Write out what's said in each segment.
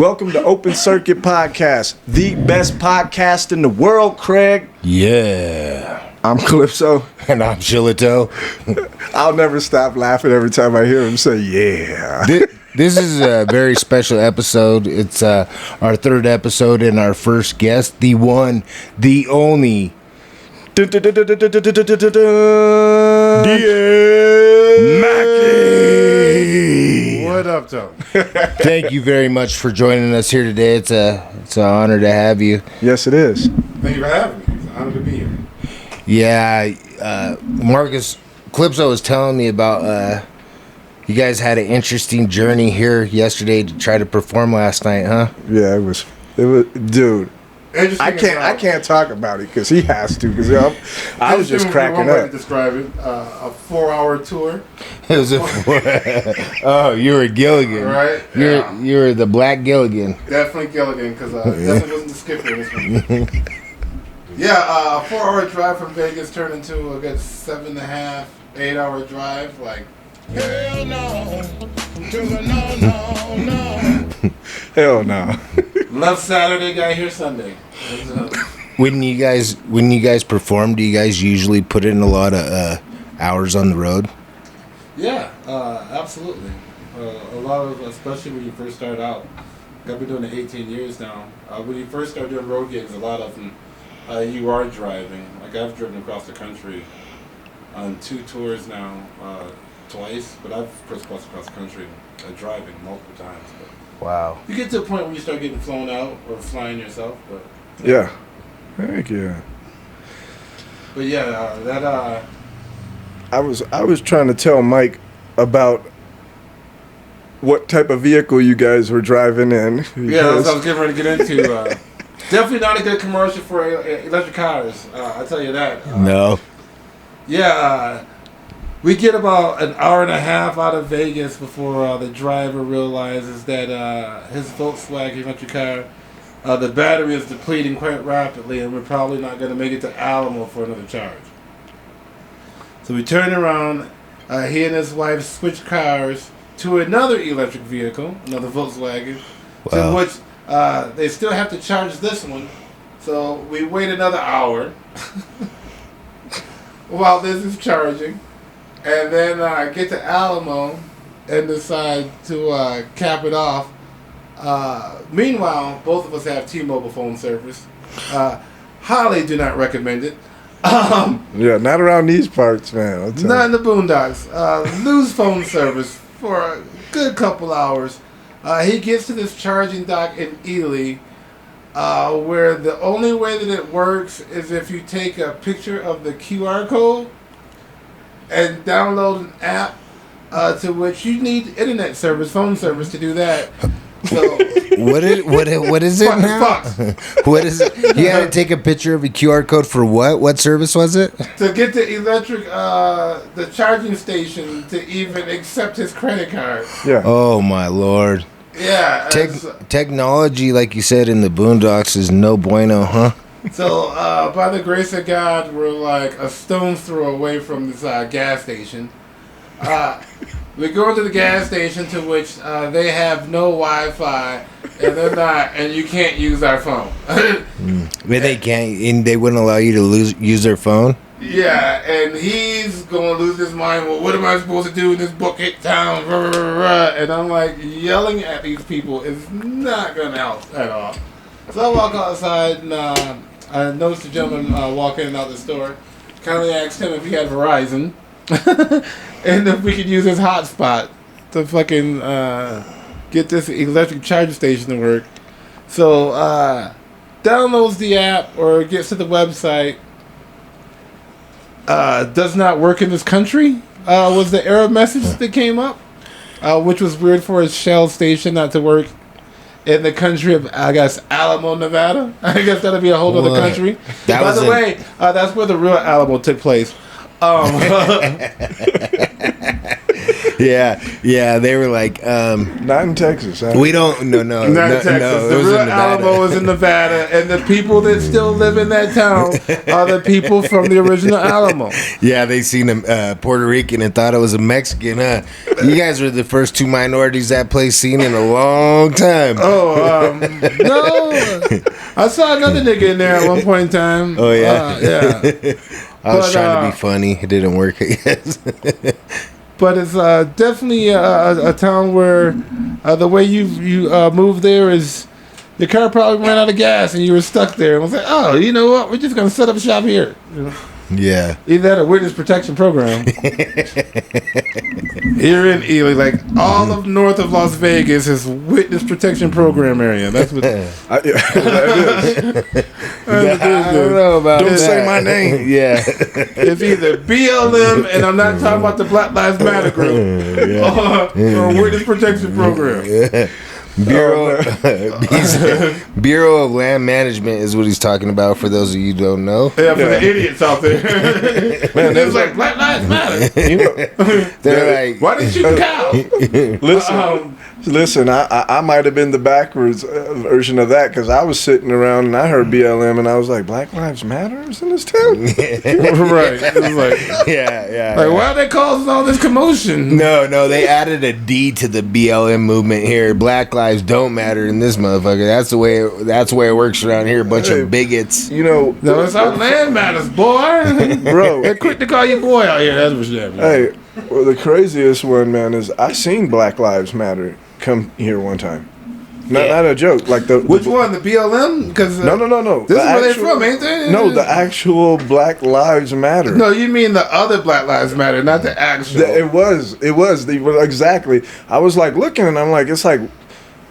Welcome to Open Circuit Podcast, the best podcast in the world, Craig. Yeah. I'm Kalipso. And I'm Shillito. I'll never stop laughing every time I hear him say, yeah. This is a very special episode. It's our third episode and our first guest, the one, the only, Diaz Mackie. What up, Joe? Thank you very much for joining us here today. It's an honor to have you. Yes, it is. Thank you for having me. It's an honor to be here. Yeah, Marcus Kalipso was telling me about you guys had an interesting journey here yesterday to try to perform last night, huh? Yeah, it was, dude. I can't talk about it because he has to. Because I was just cracking way up. to describe it, a 4-hour tour. It was oh, you were Gilligan, Right? You were the Black Gilligan. Definitely Gilligan, because definitely wasn't the skipper in this one. Yeah, a 4-hour drive from Vegas turned into a good 7.5, 8-hour drive. Like, hell no, to the no. Hell no. Left Saturday, got here Sunday. When you guys perform, do you guys usually put in a lot of hours on the road? Yeah, absolutely. A lot of, especially when you first start out. I've been doing it 18 years now. When you first start doing road gigs, a lot of them, you are driving. Like I've driven across the country on 2 tours now, twice, but I've crisscrossed across the country driving multiple times. But Wow. you get to a point where you start getting flown out or flying yourself. But Yeah. Thank you. But yeah, that I was trying to tell Mike about what type of vehicle you guys were driving in. yeah, that's what I was getting ready to get into. Definitely not a good commercial for electric cars. I'll tell you that. No. Yeah, we get about an hour and a half out of Vegas before the driver realizes that his Volkswagen electric car, the battery is depleting quite rapidly, and we're probably not going to make it to Alamo for another charge. So we turn around. He and his wife switch cars to another electric vehicle, another Volkswagen, Wow. to which they still have to charge this one. So we wait another hour while this is charging. And then get to Alamo and decide to cap it off. Meanwhile, both of us have T-Mobile phone service. Highly do not recommend it. Yeah, not around these parts, man. I'll tell Not you. in the boondocks. Lose phone service for a good couple hours. He gets to this charging dock in Ely, where the only way that it works is if you take a picture of the QR code and download an app, to which you need internet service, phone service to do that. So What is it now? Fox. What is it? You had to take a picture of a QR code for what? What service was it? To get the electric, the charging station to even accept his credit card. Yeah. Oh my Lord. Yeah. Technology, like you said, in the boondocks is no bueno, huh? So, by the grace of God, we're like a stone's throw away from this gas station. We go into the gas station, to which they have no Wi-Fi, and you can't use our phone. But they can't, and they wouldn't allow you to use their phone. Yeah, and he's going to lose his mind. Well, what am I supposed to do in this bucket town? And I'm like, yelling at these people is not going to help at all. So I walk outside, and I noticed a gentleman walk in and out the store. Kindly asked him if he had Verizon, and if we could use his hotspot to fucking get this electric charging station to work. So downloads the app or gets to the website. Does not work in this country, was the error message that came up, which was weird for a Shell station not to work in the country of, I guess, Alamo, Nevada. I guess that'll be a whole other country. By the way, that's where the real Alamo took place. yeah. They were like, Not in Texas. Huh? we don't. No. Not in Texas. It The was real in Nevada. Alamo is in Nevada, and the people that still live in that town are the people from the original Alamo. Yeah, they seen a Puerto Rican and thought it was a Mexican, huh? You guys were the first two minorities that place seen in a long time. Oh, no. I saw another nigga in there at one point in time. Oh, yeah? Yeah. I was but, trying to be funny. It didn't work, I guess. But it's definitely a town where the way you move there is your car probably ran out of gas and you were stuck there. And was like, oh, you know what? We're just going to set up shop here. You know? Yeah. Either had a witness protection program. Here in Ely, like all of north of Las Vegas is witness protection program area. That's what. That is. I don't know about Don't that. say my name. Yeah. It's either BLM, and I'm not talking about the Black Lives Matter group, or witness protection program. Bureau Bureau of Land Management is what he's talking about. For those of you who don't know, Yeah, for the idiots out there. Man, it was like Black Lives Matter. You know, they're like, Why didn't you shoot the cow? listen. I might have been the backwards version of that because I was sitting around and I heard BLM and I was like, Black Lives Matter is in this town. Right. It was like, yeah. like, why are they causing all this commotion? No, they added a D to the BLM movement here. Black lives don't matter in this motherfucker. That's the way it works around here. A bunch of bigots. You know, No, it's our land matters, boy. bro. They're quick to call you boy out here. That's what's happening. Hey, well, the craziest one, man, is I seen Black Lives Matter come here one time. Not a joke. Like Which one? The BLM? Because No. This is where they're from, ain't they? No, the actual Black Lives Matter. No, you mean the other Black Lives Matter, not the actual. It was. Exactly. I was like looking, and I'm like, it's like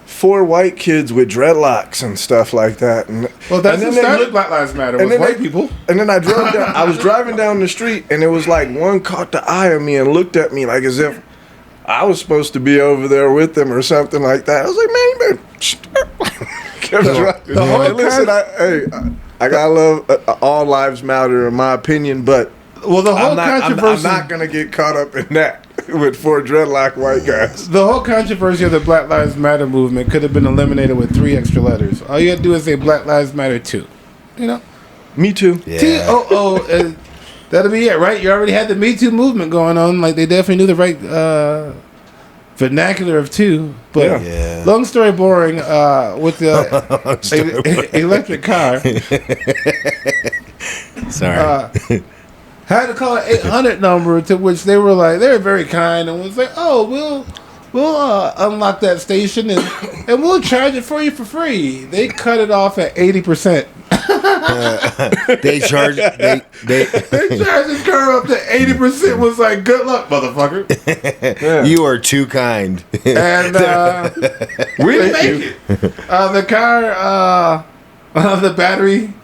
4 white kids with dreadlocks and stuff like that. And Well, that's and what then they started look- Black Lives Matter, and was then white they- people. And then I drove down. I was driving down the street, and it was like one caught the eye of me and looked at me like as if I was supposed to be over there with them or something like that. I was like, man, you better kept driving. the whole Hey, listen, I gotta love all lives matter in my opinion, but Well, the whole I'm controversy. not gonna get caught up in that with 4 dreadlock white guys. The whole controversy of the Black Lives Matter movement could have been eliminated with 3 extra letters. All you had to do is say Black Lives Matter 2. You know? Me too. Yeah. T-O-O. That'll be it, right? You already had the Me Too movement going on. Like, they definitely knew the right vernacular of 2. But Yeah. long story boring, with the electric car, Sorry. had to call an 800 number, to which they were very kind and was like, oh, we'll unlock that station and we'll charge it for you for free. They cut it off at 80%. They charge. They They charged this car up to 80%. Was like, good luck, motherfucker. Yeah. You are too kind. And we didn't make it. The car, the battery,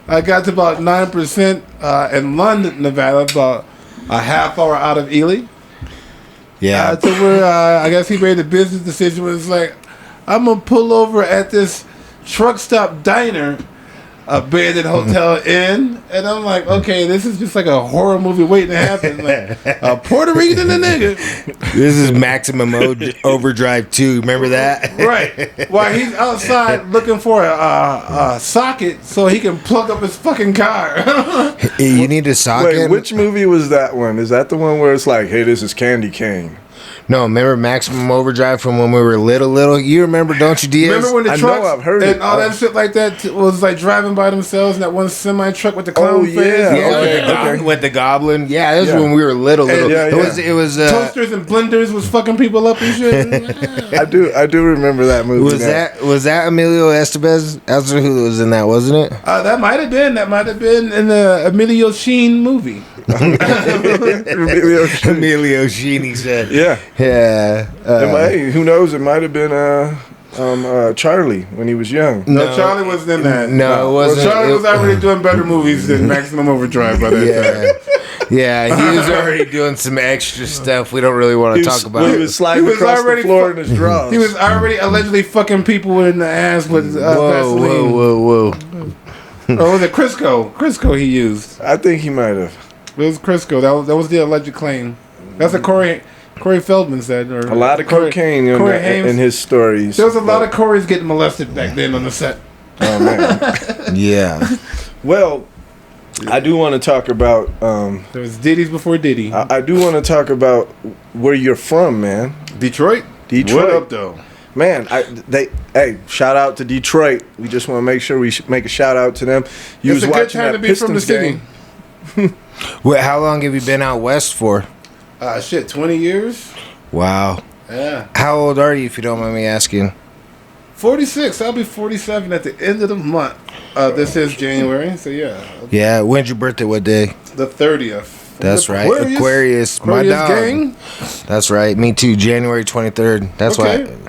got to about 9% in London, Nevada, about a half hour out of Ely. Yeah. To where I guess he made a business decision. Was like, I'm gonna pull over at this truck stop diner, abandoned hotel inn, and I'm like, okay, this is just like a horror movie waiting to happen. Like a Puerto Rican and a nigga, This is Maximum Overdrive 2. Remember that? right? While he's outside looking for a socket so he can plug up his fucking car. You need a socket. Wait, which movie was that one? Is that the one where it's like, hey, this is Candy Cane? No, remember Maximum Overdrive from when we were little? You remember, don't you, Diaz? Remember when the I know trucks I've heard and it. all that shit like that was like driving by themselves, and that one semi truck with the clown Oh, face? yeah. Yeah, Okay. with the goblin. Yeah, that was Yeah. when we were little. Yeah, It was. Toasters and blenders was fucking people up and shit. I do remember that movie. Was that Emilio Estevez? That's who was in that, wasn't it? That might have been in the Emilio Sheen movie. Emilio Sheen, he said. Yeah. Yeah. Hey, who knows? It might have been Charlie when he was young. No, Charlie wasn't in that. No, it wasn't. Well, Charlie was already doing better movies than Maximum Overdrive by that time. Yeah, he was already doing some extra stuff we don't really want to talk about. He was sliding He was across the already floor in his drawers. He was already allegedly fucking people in the ass with Vaseline. Whoa. Or was it Crisco? Crisco he used. I think he might have. It was Crisco. That was the alleged claim. That's a Corey. Corey Feldman said. Or A lot of cocaine in his stories. There was a lot of Corey's getting molested back then on the set. Oh, man. Yeah. Well, I do want to talk about... there was Diddy's before Diddy. I do want to talk about where you're from, man. Detroit? Detroit. What up, though? Man, hey, shout out to Detroit. We just want to make sure we make a shout out to them. You It's was a good watching time that to be Pistons from the city. game. Well, how long have you been out west for? 20 years? Wow. Yeah. How old are you, if you don't mind me asking? 46. I'll be 47 at the end of the month. This is January, so yeah. Yeah. When's your birthday? What day? The 30th. That's right. Aquarius. My dog. Gang? That's right. Me too. January 23rd. That's Okay. why.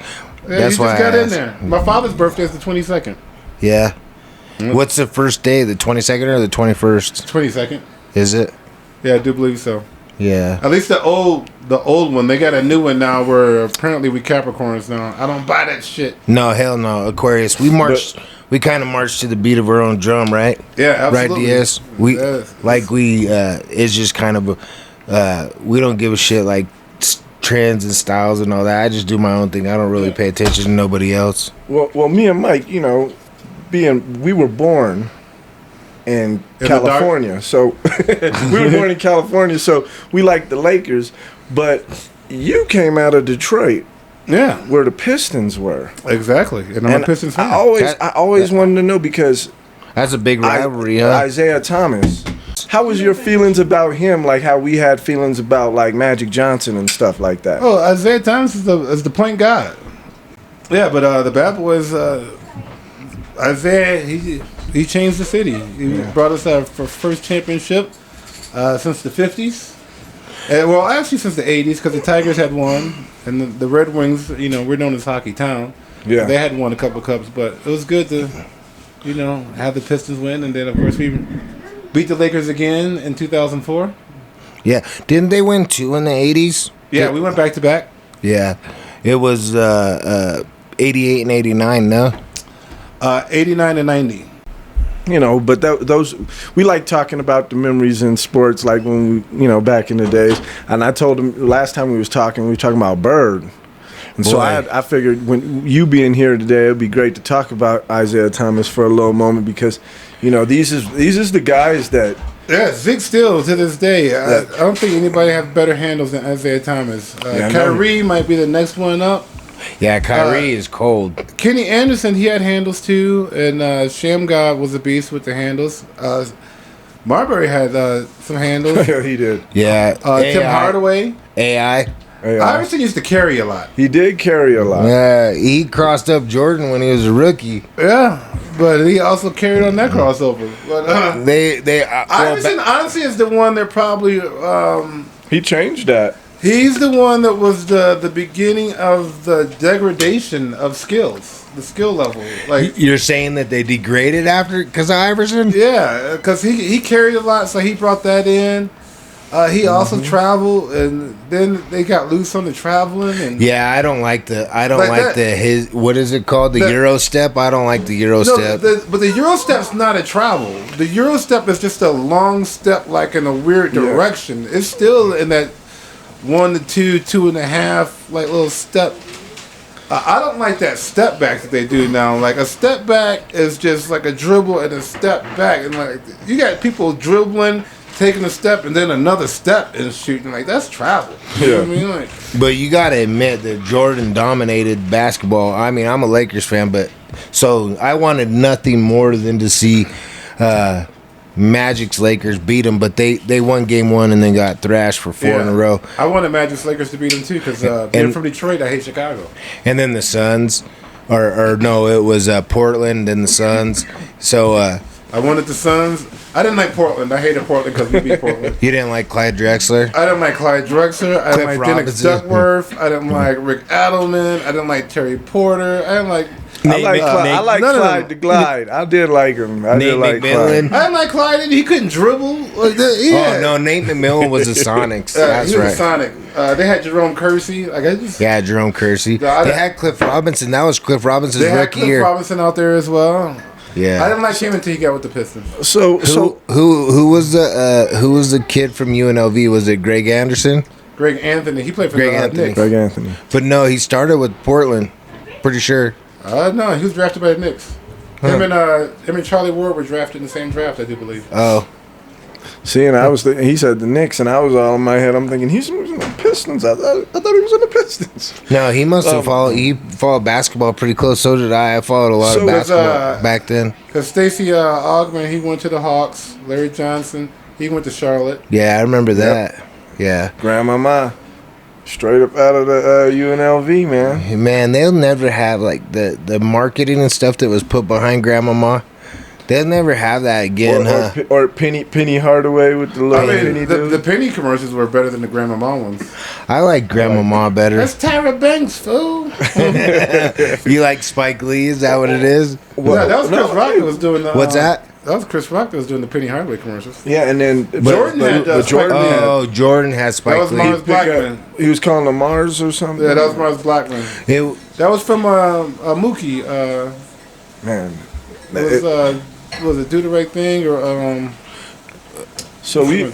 Yeah, That's you why just got I in asked. there. My father's birthday is the 22nd. Yeah. What's the first day? The 22nd or the 21st? 22nd. Is it? Yeah, I do believe so. Yeah. At least the old one. They got a new one now where apparently we Capricorns now. I don't buy that shit. No, hell no. Aquarius. We marched. We kind of marched to the beat of our own drum, right? Yeah, absolutely. Right, Diaz. We Yes. It's just kind of we don't give a shit like trends and styles and all that. I just do my own thing. I don't really pay attention to nobody else. Well, me and Mike, we were born in California, so we were born in California, so we like the Lakers. But you came out of Detroit, Yeah, where the Pistons were. exactly. And I'm a Pistons fan. I always wanted to know because That's a big rivalry, huh? Isaiah Thomas. How was your feelings about him? Like how we had feelings about like Magic Johnson and stuff like that. Oh, Isaiah Thomas is the point guard. Yeah, but the bad boys, Isaiah, he changed the city. He brought us our first championship since the 50s. Well, actually since the 80s, because the Tigers had won, and the Red Wings, we're known as Hockey Town. Yeah. They had won a couple of cups, but it was good to, have the Pistons win, and then of course we beat the Lakers again in 2004. Yeah. Didn't they win 2 in the 80s? Yeah, we went back to back. Yeah. It was 88 and 89, no? 89 and 90. But those we like talking about the memories in sports, like when we, back in the days. And I told him last time we were talking about Bird. And so I figured when you being here today, it'd be great to talk about Isaiah Thomas for a little moment because, these is the guys that. Yeah, Zeke still to this day. I don't think anybody have better handles than Isaiah Thomas. Kyrie might be the next one up. Yeah, Kyrie is cold. Kenny Anderson, he had handles too, and Shamgod was a beast with the handles. Marbury had some handles. Yeah, he did. Yeah. Tim Hardaway. AI. Iverson used to carry a lot. He did carry a lot. Yeah, he crossed up Jordan when he was a rookie. Yeah, but he also carried on that crossover. But Iverson honestly is the one that probably He changed that. he's the one that was the beginning of the degradation of skills, the skill level. Like You're saying that they degraded after because of Iverson? yeah, because he carried a lot, so he brought that in. He also traveled, and then they got loose on the traveling. And Yeah, I don't like the his what is it called, the That- Euro step? I don't like the Euro step. but the Euro step's not a travel. The Euro step is just a long step, like in a weird direction. It's still in that 1 to 2, 2.5, like little step. I don't like that step back that they do now. Like a step back is just like a dribble and a step back, and like you got people dribbling, taking a step, and then another step and shooting. Like that's travel. You know what I mean? Like, But you got to admit that Jordan dominated basketball. I mean, I'm a Lakers fan, but so I wanted nothing more than to see Magic's Lakers beat them, but they won game 1 and then got thrashed for 4 in a row. I wanted Magic's Lakers to beat them too because being from Detroit, I hate Chicago. And then the Suns, or no, it was Portland and the Suns. So I wanted the Suns. I didn't like Portland. I hated Portland because we beat Portland. you didn't like Clyde Drexler? I didn't like Clyde Drexler. I didn't Cliff like Dennis Robinson. Duckworth. I didn't like Rick Adelman. I didn't like Terry Porter. I didn't like. I like none of Clyde them. the Glide. I did like him. I did like McMillan. Clyde. I didn't like Clyde. And he couldn't dribble. Like that. Oh no, Nate McMillan was the Sonics. That's he was right. a Sonic. They had Jerome Kersey. Like I just. Yeah, Jerome Kersey. No, I- They had Cliff Robinson. That was Cliff Robinson's They had rookie Cliff year. Robinson out there as well. Yeah. I didn't like him until he got with the Pistons. So Who was the kid from UNLV? Was it Greg Anderson? Greg Anthony. He played for Greg the Anthony. Knicks. Greg Anthony. But no, he started with Portland. Pretty sure. No, he was drafted by the Knicks. Him and Charlie Ward were drafted in the same draft, I do believe. Oh. See, and I was thinking, he said the Knicks, and I was all in my head. I'm thinking he was in the Pistons. I thought he was in the Pistons. No, he must have followed. He followed basketball pretty close. So did I. I followed a lot of basketball back then. Because Stacey Augman, he went to the Hawks. Larry Johnson, he went to Charlotte. Yeah, I remember that. Yeah. Grandmama, straight up out of the UNLV, man. Man, they'll never have like the marketing and stuff that was put behind Grandmama. They'll never have that again, Or Penny Hardaway with the little penny dude. The Penny commercials were better than the Grandmama ones. I like Grandmama better. That's Tyra Banks, fool. You like Spike Lee? Is that what it is? Yeah, that was Chris Rock that was doing the... What's that? That was Chris Rock that was doing the Penny Hardaway commercials. Yeah, and then Jordan had Jordan. Oh, Jordan has Spike That was Lee. Mars Blackman. He was calling him Mars or something. Yeah, that was Mars Blackman. That was from Mookie. Man. Was it Do the Right Thing or So we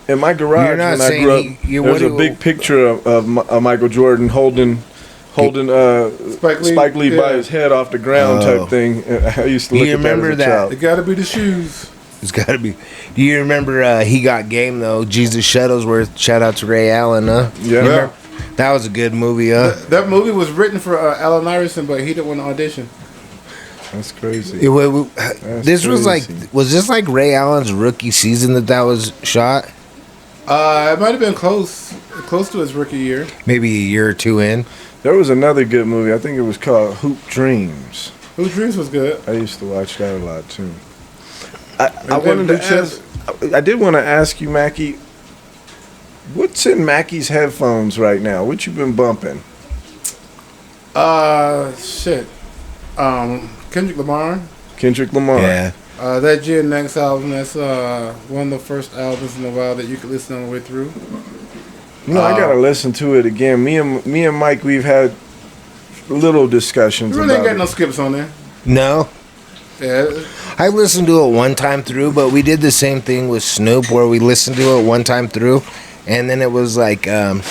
in my garage You're not when I saying grew up, he- there's a big picture of Michael Jordan holding Spike Lee by his head off the ground type thing. I used to look at that as a child. It gotta be the shoes. It's got to be. Do you remember He Got Game, though? Jesus Shuttlesworth. Shout out to Ray Allen, huh? Yeah. That was a good movie, huh? That movie was written for Allen Iverson, but he didn't want to audition. That's crazy. Was this like Ray Allen's rookie season that was shot? It might have been close to his rookie year. Maybe a year or two in. There was another good movie. I think it was called Hoop Dreams. Hoop Dreams was good. I used to watch that a lot too. I wanted to ask. I did want to ask you, Mackie. What's in Mackie's headphones right now? What you been bumping? Shit. Kendrick Lamar. Kendrick Lamar. Yeah. That Gen Next album, that's one of the first albums in a while that you could listen on the way through. You know, I gotta listen to it again. Me and Mike, we've had little discussions. You really ain't about got it. no skips on there. No. Yeah. I listened to it one time through, but we did the same thing with Snoop where we listened to it one time through, and then it was like, I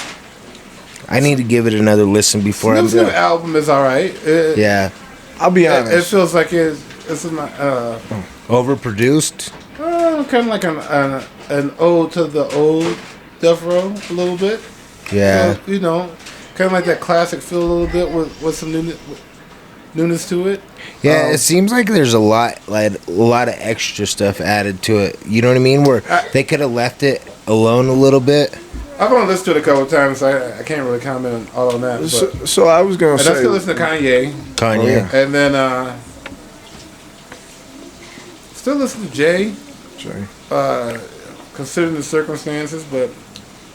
need to give it another listen before Snoop's I'm new album is alright. Yeah. I'll be honest. It feels like it's not Overproduced? kind of like an ode to the old Death Row a little bit. Yeah. So, you know, kind of like that classic feel a little bit with some newness to it. Yeah, it seems like there's a lot of extra stuff added to it. You know what I mean? Where they could have left it alone a little bit. I've only listened to it a couple of times, so I can't really comment on all on that. But, So I was gonna say. I still listen to Kanye. Kanye. And then still listen to Jay. Considering the circumstances, but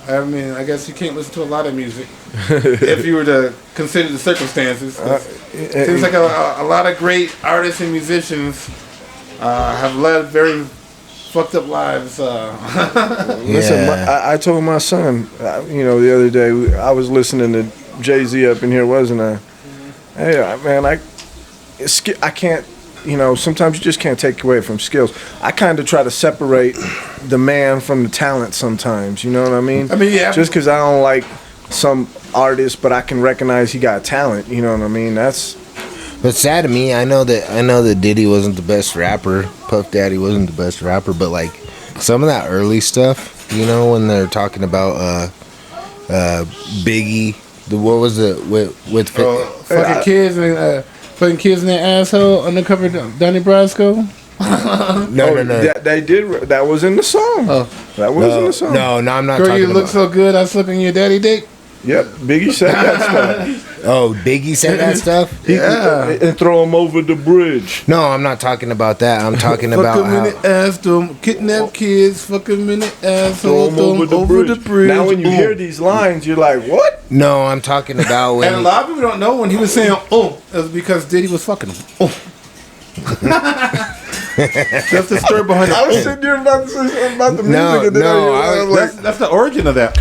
I mean, I guess you can't listen to a lot of music if you were to consider the circumstances. It seems like a lot of great artists and musicians have led very fucked up lives. Listen, I told my son, the other day, I was listening to Jay-Z up in here, wasn't I? Hey, man, I can't, sometimes you just can't take away from skills. I kind of try to separate the man from the talent sometimes, you know what I mean? I mean, yeah. Just because I don't like some artist, but I can recognize he got talent, you know what I mean? But sad to me, I know that Diddy wasn't the best rapper, Puff Daddy wasn't the best rapper, but like some of that early stuff, when they're talking about Biggie, what was it with fucking kids and putting kids in their asshole undercover Donnie Brasco. No. They did. That was in the song. That was in the song. No, I'm not Girl, talking you look about. so good. I suck on your daddy dick. Yep, Biggie said that stuff. Oh, Biggie said that stuff? And throw him over the bridge. No, I'm not talking about that. I'm talking Fuck about them in the ass, them kidnap kids. Fuck them in the asshole, Throw him over the bridge. Now, when you hear these lines, you're like, what? No, I'm talking about when. And a lot of people don't know when he was saying it was because Diddy was fucking him. That's the story behind it. I was sitting here about to say something about the music. And then I was like, that's the origin of that.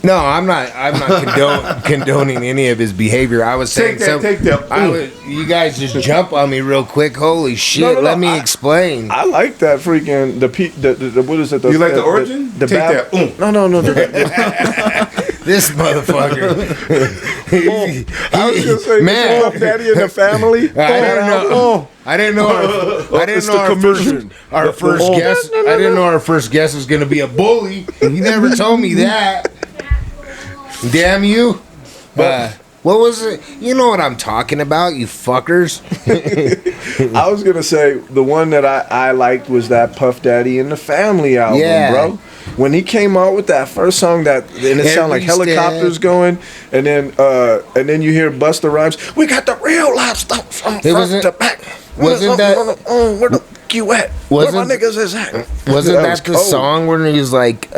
No, I'm not condoning any of his behavior. I was saying take that. You guys just jump on me real quick. Holy shit! No, Let me explain. I like that freaking the what is it? You like the origin? Take that. No. This motherfucker. I was gonna say, Man. Puff Daddy in the Family. I didn't know our first guest. I didn't know our first guest was gonna be a bully. He never told me that. Damn you. What was it? You know what I'm talking about, you fuckers. I was gonna say the one that I liked was that Puff Daddy in the Family album, bro. When he came out with that first song, and it sounded like helicopters going, and then you hear Busta Rhymes. We got the real live stuff from front to back. Wasn't that? Where the you at? Where my niggas is at? Wasn't that the song where he's like,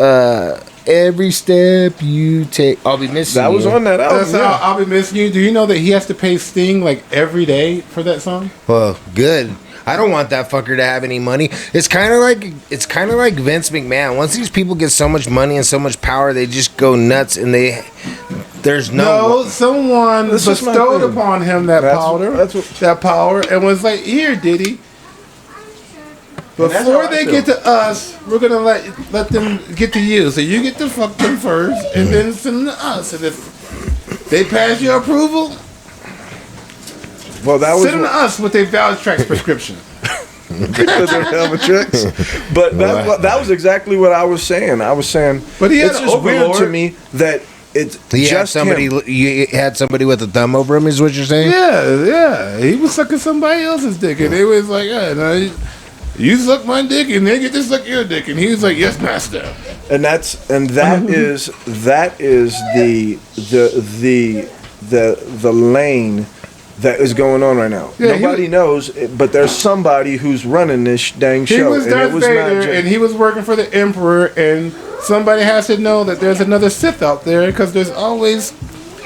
every step you take, I'll be missing you? That was on that album. That's I'll be missing you. Do you know that he has to pay Sting like every day for that song? Well, good. I don't want that fucker to have any money. It's kind of like Vince McMahon. Once these people get so much money and so much power, they just go nuts, and someone bestowed upon him that power, and was like, here, Diddy. Before they get to us, we're gonna let them get to you. So you get to fuck them first, and then send them to us. And if they pass your approval, well, that was send them to us with a Valtrex prescription. Because they're Valtrex. But that was exactly what I was saying. But it's just weird to me that it's just him. You had somebody with a thumb over him, is what you're saying? Yeah. He was sucking somebody else's dick, and they was like, you suck my dick, and they get to suck your dick, and he was like, "Yes, master." And that is the lane that is going on right now. Yeah, nobody knows, but there's somebody who's running this dang show. He was Darth Vader, and he was working for the Emperor, and somebody has to know that there's another Sith out there, because there's always.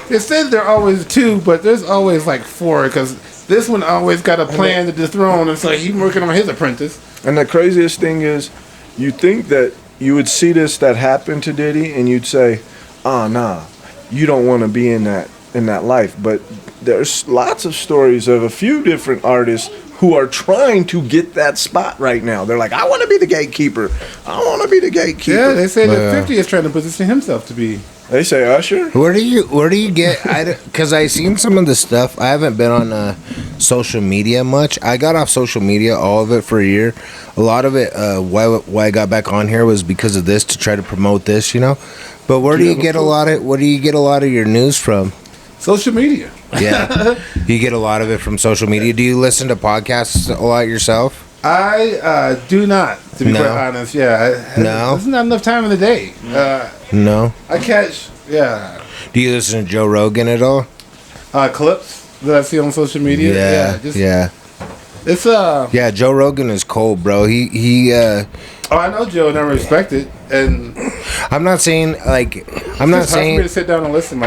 It says there are always 2, but there's always like 4, because this one always got a plan to dethrone, and so he's working on his apprentice. And the craziest thing is, you think that you would see that happen to Diddy, and you'd say, nah, you don't want to be in that life. But there's lots of stories of a few different artists who are trying to get that spot right now. They're like, I want to be the gatekeeper. Yeah, they say that 50 is trying to position himself to be. They say Usher. Where do you get? Because I seen some of the stuff. I haven't been on social media much. I got off social media, all of it, for a year. A lot of it. Why I got back on here was because of this, to try to promote this, you know. But where do you get a lot of your news from? Social media. Yeah, you get a lot of it from social media. Do you listen to podcasts a lot yourself? I do not, to be quite honest. Yeah, there's not enough time in the day. No. I catch. Yeah. Do you listen to Joe Rogan at all? Clips that I see on social media. Yeah. It's Yeah, Joe Rogan is cold, bro. He I know Joe, and I respect it, and I'm not saying it's hard for me to sit down and listen.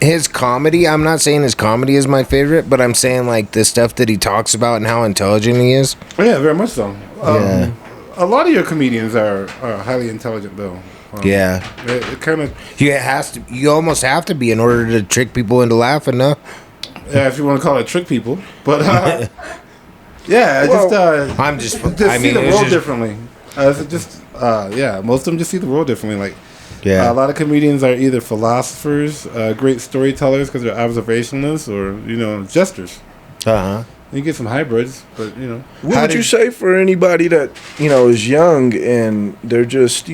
His comedy. I'm not saying his comedy is my favorite, but I'm saying like the stuff that he talks about and how intelligent he is. Yeah, very much so. A lot of your comedians are highly intelligent, though. Yeah, it kind of you almost have to be in order to trick people into laughing. No, yeah, if you want to call it trick people, but yeah, see the world differently. Most of them just see the world differently. A lot of comedians are either philosophers, great storytellers because they're observationalists, or jesters. You get some hybrids, but What would you say for anybody that is young and they're just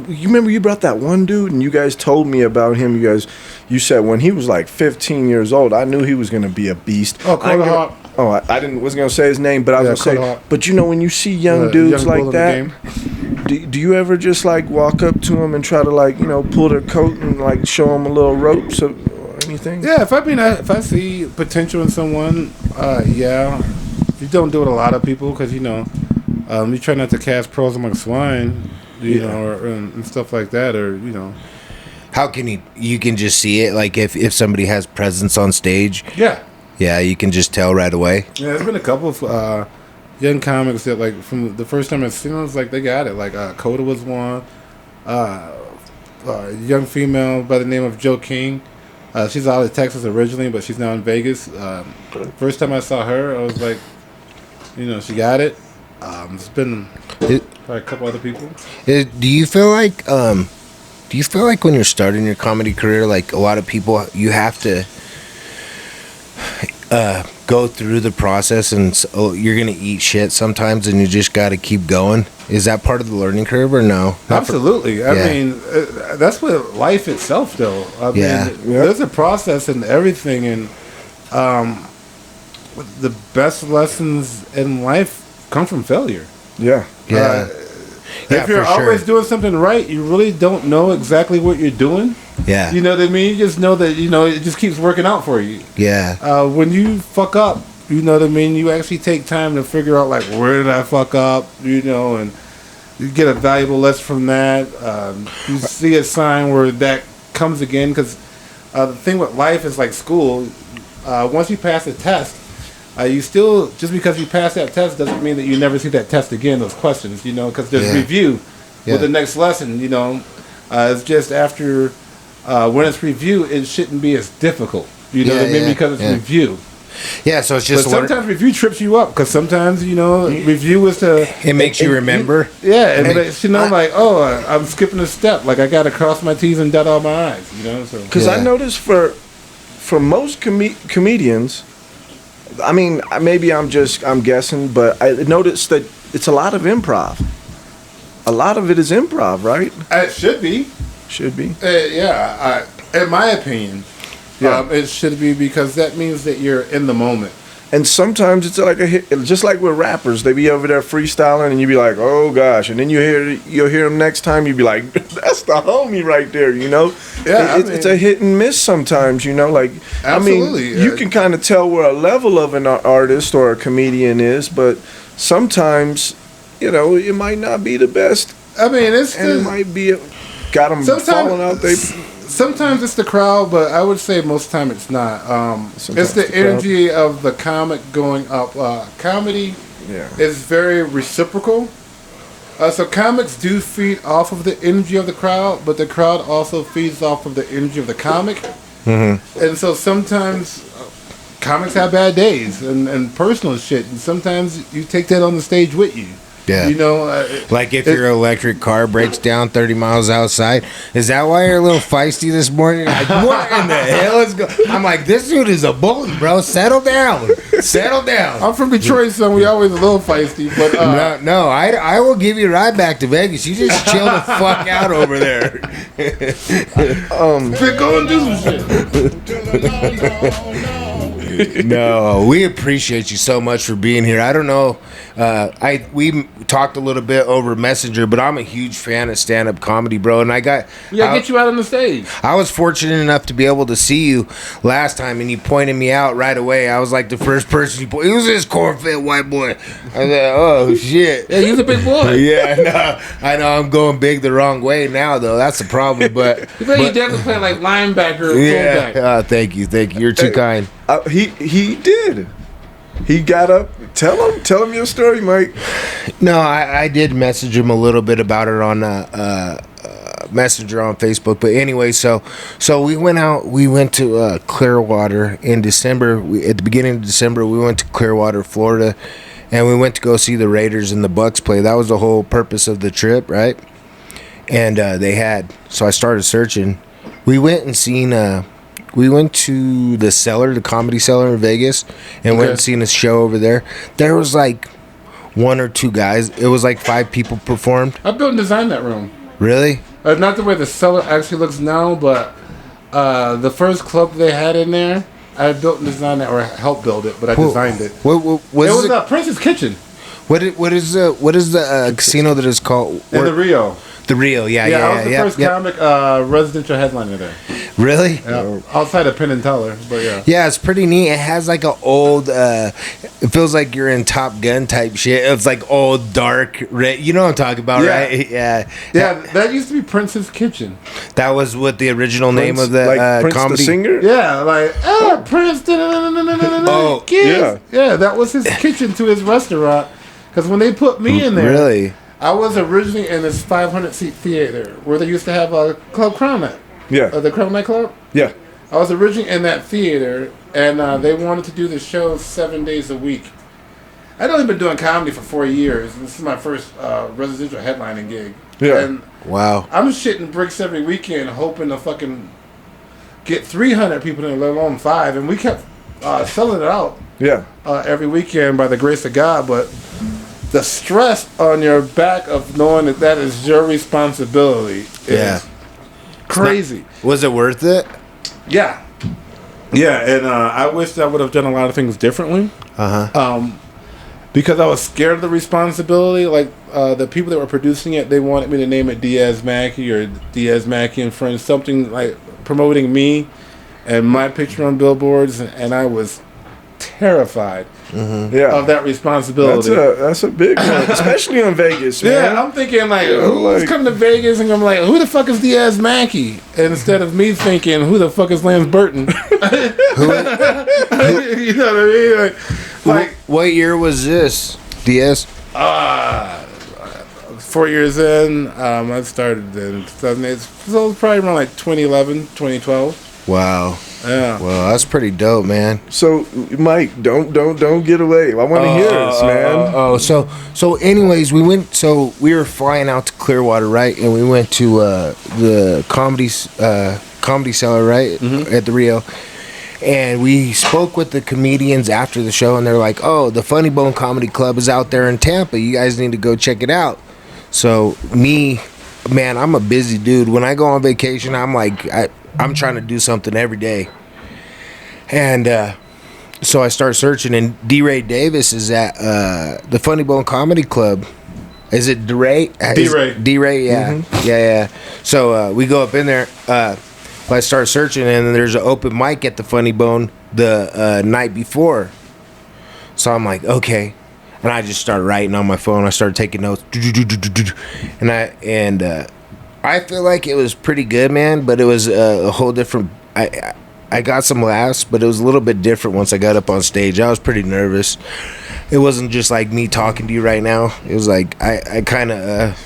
you remember you brought that one dude and you guys told me about him. You said when he was like 15 years old, I knew he was going to be a beast. Oh, Hawk. Oh, I wasn't gonna say his name, but I was gonna say. But when you see young dudes like that, do you ever just walk up to them and try to pull their coat and show them a little ropes or anything? Yeah, if I see potential in someone, yeah. You don't do it a lot of people because you try not to cast pearls among swine, or and stuff like that, or How can you can just see it if somebody has presence on stage? Yeah. Yeah, you can just tell right away. Yeah, there's been a couple of young comics that from the first time I seen them, they got it. Coda was one. A young female by the name of Jo King. She's out of Texas originally, but she's now in Vegas. First time I saw her, I was like, she got it. It's been probably a couple other people. Do you feel like Do you feel like when you're starting your comedy career, like a lot of people, you have to go through the process and you're gonna eat shit sometimes, and you just got to keep going? Is that part of the learning curve or no? Absolutely. I mean, that's what life itself, though. I mean, there's a process in everything, and the best lessons in life come from failure. Yeah. If you're always doing something right, you really don't know exactly what you're doing. Yeah. You know what I mean? You just know that, it just keeps working out for you. Yeah. When you fuck up, you know what I mean? You actually take time to figure out, like, where did I fuck up, and you get a valuable lesson from that. You see a sign where that comes again, because the thing with life is like school. Once you pass a test, you still, just because you pass that test doesn't mean that you never see that test again, those questions, because there's review with the next lesson, It's just after, when it's review, it shouldn't be as difficult, what I mean, because it's review. Yeah, so it's just... But sometimes review trips you up, because sometimes, review is to... It makes you remember. Like, oh, I'm skipping a step. Like, I got to cross my T's and dot all my I's, so... Because I noticed for most comedians... I mean, maybe I'm guessing, but I noticed that it's a lot of improv. A lot of it is improv, right? It should be. Should be. In my opinion, it should be, because that means that you're in the moment. And sometimes it's like a hit, just like with rappers, they be over there freestyling, and you be like, "Oh gosh!" And then you'll hear them next time, you be like, "That's the homie right there," Yeah, it's a hit and miss sometimes, Like, absolutely. I mean, you can kind of tell where a level of an artist or a comedian is, but sometimes, it might not be the best. I mean, it might be got them falling out. Sometimes it's the crowd, but I would say most time it's not. It's the energy of the comic going up. Comedy is very reciprocal. So comics do feed off of the energy of the crowd, but the crowd also feeds off of the energy of the comic. Mm-hmm. And so sometimes comics have bad days and personal shit, and sometimes you take that on the stage with you. Yeah. Like if your electric car breaks down 30 miles outside, is that why you're a little feisty this morning? Like, what in the hell is going on? I'm like, this dude is a bully, bro. Settle down. Settle down. I'm from Detroit, so we always a little feisty. But No, I will give you a ride back to Vegas. You just chill the fuck out over there. Go and do some shit. No, we appreciate you so much for being here. I don't know, we talked a little bit over Messenger, but I'm a huge fan of stand-up comedy, bro. And get you out on the stage. I was fortunate enough to be able to see you last time, and you pointed me out right away. I was like the first person you pointed. Who's this corn-fed white boy? I was like, oh shit. Yeah, he's a big boy. Yeah, I know I'm going big the wrong way now, though. That's the problem. But you definitely play like linebacker. Or fullback. Thank you. You're too kind. He did. He got up. Tell him your story, Mike. No, I did message him a little bit about it on Messenger on Facebook. But anyway, so we went out. We went to Clearwater in December. At the beginning of December, we went to Clearwater, Florida, and we went to go see the Raiders and the Bucks play. That was the whole purpose of the trip, right? And so I started searching. We went and seen. We went to the Cellar, the Comedy Cellar in Vegas, and went and seen a show over there. There was like one or two guys. It was like 5 people performed. I built and designed that room. Really? Not the way the Cellar actually looks now, but the first club they had in there, I built and designed that, or helped build it, but I designed it. What it was Prince's Kitchen. What is the casino that is called? In the Rio. The Rio, yeah. I was the first comic residential headliner there. Really? Yeah. Outside of Penn and Teller, but yeah. Yeah, it's pretty neat. It has like an old, it feels like you're in Top Gun type shit. It's like old, dark, red. You know what I'm talking about, right? Yeah. Yeah, that used to be Prince's Kitchen. That was what the original name of the Prince comedy? The singer? Yeah, Prince. Oh, kids. Yeah, that was his kitchen to his restaurant. Because when they put me in there, really, I was originally in this 500-seat theater where they used to have a Club Crown at. Yeah. The Crown Nightclub? Yeah. I was originally in that theater, and they wanted to do the show 7 days a week. I'd only been doing comedy for 4 years. This is my first residential headlining gig. Yeah. And Wow. I'm shitting bricks every weekend, hoping to fucking get 300 people in, let alone 5. And we kept selling it out every weekend by the grace of God. But the stress on your back of knowing that is your responsibility is crazy. Was it worth it? Yeah. Yeah, and I wish I would have done a lot of things differently. Because I was scared of the responsibility. Like, the people that were producing it, they wanted me to name it Diaz Mackie or Diaz Mackie and Friends, something like promoting me and my picture on billboards, and I was terrified of that responsibility. That's a big one, especially in Vegas, man. Yeah, I'm thinking, like, who's coming to Vegas? And I'm like, who the fuck is Diaz Mackie? And instead of me thinking, who the fuck is Lance Burton? You know what I mean? Like, what year was this, Diaz? 4 years in, I started in 2008. So it was probably around like 2011, 2012. Wow. Yeah. Well, that's pretty dope, man. So, Mike, don't get away. I want to hear this, man. So anyways, we were flying out to Clearwater, right? And we went to the comedy cellar, right? At the Rio. And we spoke with the comedians after the show, and they're like, "Oh, the Funny Bone Comedy Club is out there in Tampa. You guys need to go check it out." So man, I'm a busy dude. When I go on vacation, I'm like, I'm trying to do something every day. And so I start searching, and D-Ray Davis is at the Funny Bone Comedy Club. Is it D-Ray? D-Ray, yeah. Yeah. So we go up in there. I start searching, and there's an open mic at the Funny Bone the night before. So I'm like, okay. And I just start writing on my phone. I started taking notes. And I feel like it was pretty good, man, but it was a whole different... I got some laughs, but it was a little bit different once I got up on stage. I was pretty nervous. It wasn't just like me talking to you right now. It was like I kind of...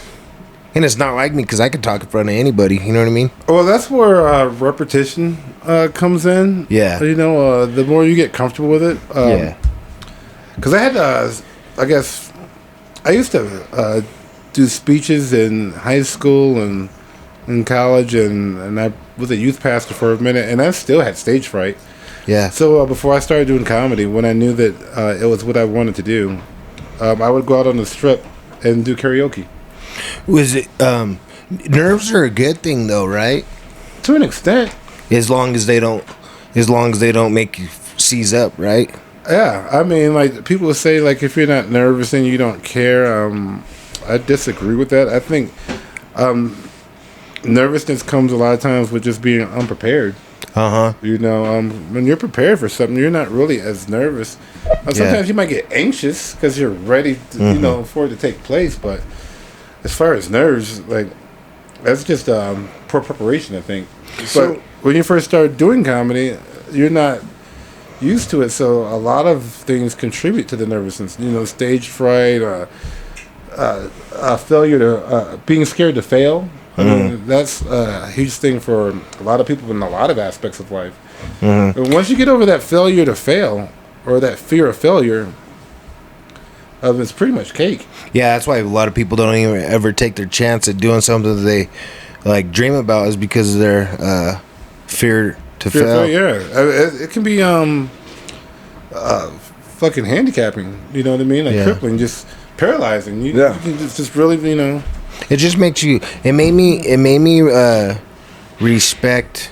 and it's not like me because I can talk in front of anybody. You know what I mean? Well, that's where repetition comes in. Yeah. You know, the more you get comfortable with it. Yeah. Because I had, I guess, I used to do speeches in high school and in college, and I was a youth pastor for a minute, and I still had stage fright. Yeah. So before I started doing comedy, when I knew that it was what I wanted to do, I would go out on the strip and do karaoke. Was it nerves are a good thing though, right? To an extent. As long as they don't make you seize up, right? Yeah, I mean, like, people say, like, if you're not nervous and you don't care, I disagree with that. I think nervousness comes a lot of times with just being unprepared. You know, when you're prepared for something, you're not really as nervous. Sometimes you might get anxious because you're ready to, you know, for it to take place, but as far as nerves, like, that's just poor preparation, I think. So, but when you first start doing comedy, you're not used to it, so a lot of things contribute to the nervousness. You know, stage fright, failure to being scared to fail. I mean, that's a huge thing for a lot of people in a lot of aspects of life. And once you get over that failure to fail, or that fear of failure, it's pretty much cake. Yeah, that's why a lot of people don't even ever take their chance at doing something that they like dream about, is because of their fear to fail. Yeah, it can be fucking handicapping. You know what I mean? Like crippling, just paralyzing. You can just really, you know. It just makes you. It made me respect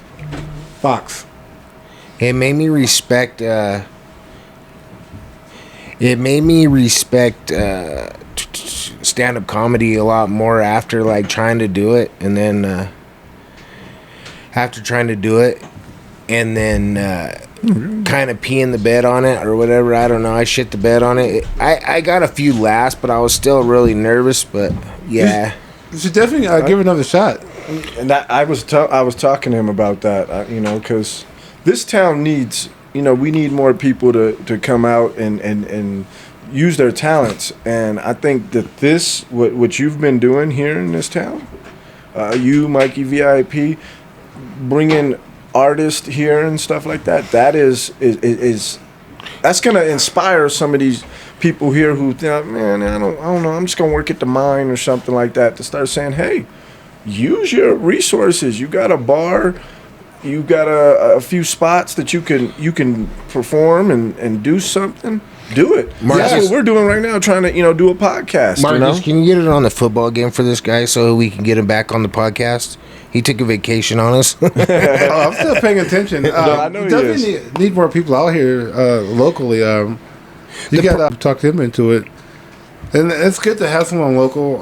Fox. It made me respect. Stand-up comedy a lot more after like trying to do it, and then after trying to do it, and then kind of peeing the bed on it or whatever. I don't know. I shit the bed on it. I got a few laughs, but I was still really nervous. But yeah, you should definitely give it another shot. And I was talking to him about that, you know, because this town needs, you know, we need more people to come out and use their talents. And I think that what you've been doing here in this town, you, Mikey VIP, bringing artists here and stuff like that, that's going to inspire some of these people here who think, man, I don't know, I'm just gonna work at the mine or something like that, to start saying, hey, use your resources. You got a bar, you got a few spots that you can perform and do something. Do it. Marcus, that's what we're doing right now, trying to do a podcast. Marcus, can you get it on the football game for this guy so we can get him back on the podcast? He took a vacation on us. I'm still paying attention. I know you definitely need more people out here locally. You got to talk him into it. And it's good to have someone local,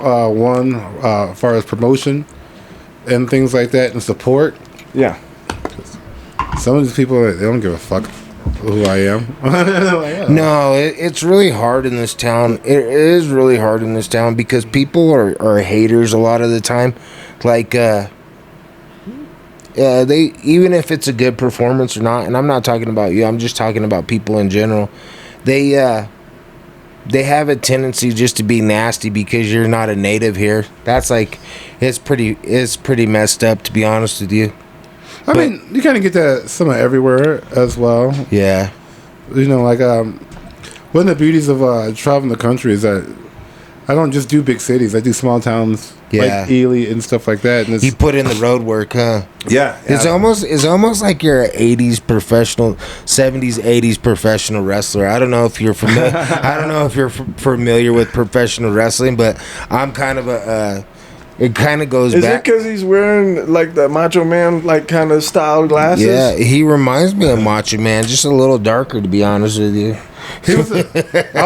as far as promotion and things like that and support. Yeah. Some of these people, they don't give a fuck who I am. Like, oh. No, it's really hard in this town. It is really hard in this town because people are haters a lot of the time. Like, they, even if it's a good performance or not, and I'm not talking about you, I'm just talking about people in general. They have a tendency just to be nasty because you're not a native here. That's like, it's pretty messed up, to be honest with you. I mean, you kind of get that somewhat everywhere as well. Yeah. Like, one of the beauties of traveling the country is that I don't just do big cities. I do small towns like Ely and stuff like that. And you put in the road work, huh? Yeah. It's almost like you're an 80s professional, 70s, 80s professional wrestler. I don't know if you're familiar. I don't know if you're familiar with professional wrestling, but I'm kind of a. It kind of goes back. Is it because he's wearing like the Macho Man like kind of style glasses? Yeah, he reminds me of Macho Man, just a little darker, to be honest with you. I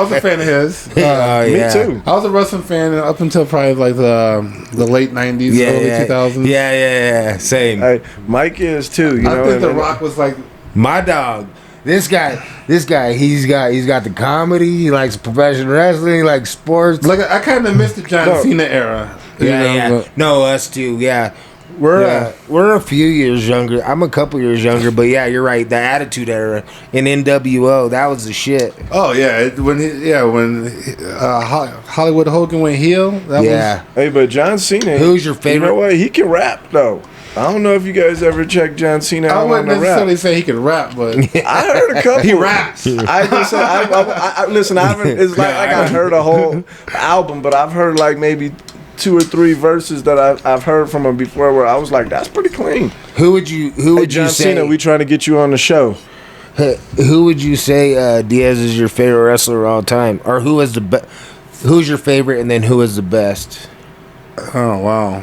was a fan of his. Me too. I was a wrestling fan up until probably like the late 90s, early 2000s. Yeah. Same. Hey, Mike is too. I think The Rock was like my dog. This guy, he's got the comedy. He likes professional wrestling. He likes sports. Like I kind of missed the John Cena era. Yeah. No, us too. Yeah, we're a few years younger. I'm a couple years younger, but yeah, you're right. The Attitude Era in NWO, that was the shit. Oh yeah, when Hollywood Hogan went heel. That was. Hey, but John Cena. Who's your favorite? You know what? He can rap though. I don't know if you guys ever checked John Cena out on the rap. I wouldn't necessarily say he can rap, but I heard a couple. He raps. Listen, I haven't. It's like I heard a whole album, but I've heard like maybe 2 or 3 verses that I've heard from him before, where I was like, that's pretty clean. Who would you say? John Cena, we trying to get you on the show. Who would you say Diaz is your favorite wrestler of all time, or who's your favorite, and then who is the best? Oh wow.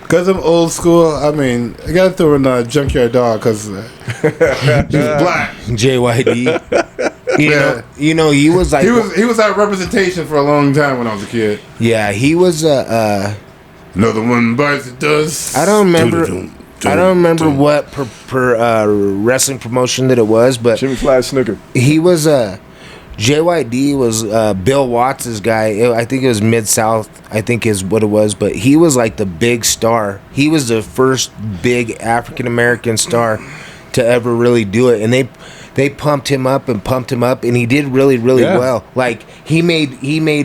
Because I'm old school, I mean, I got to throw in Junkyard Dog because he's black. JYD. He was like... He was our representation for a long time when I was a kid. Yeah, he was... Another one bites the dust. I don't remember what wrestling promotion that it was, but... Jimmy Fly Snooker. He was... JYD was Bill Watts' guy. I think it was Mid-South, I think is what it was. But he was like the big star. He was the first big African-American star to ever really do it. And they pumped him up, and he did really, really well. Like, he made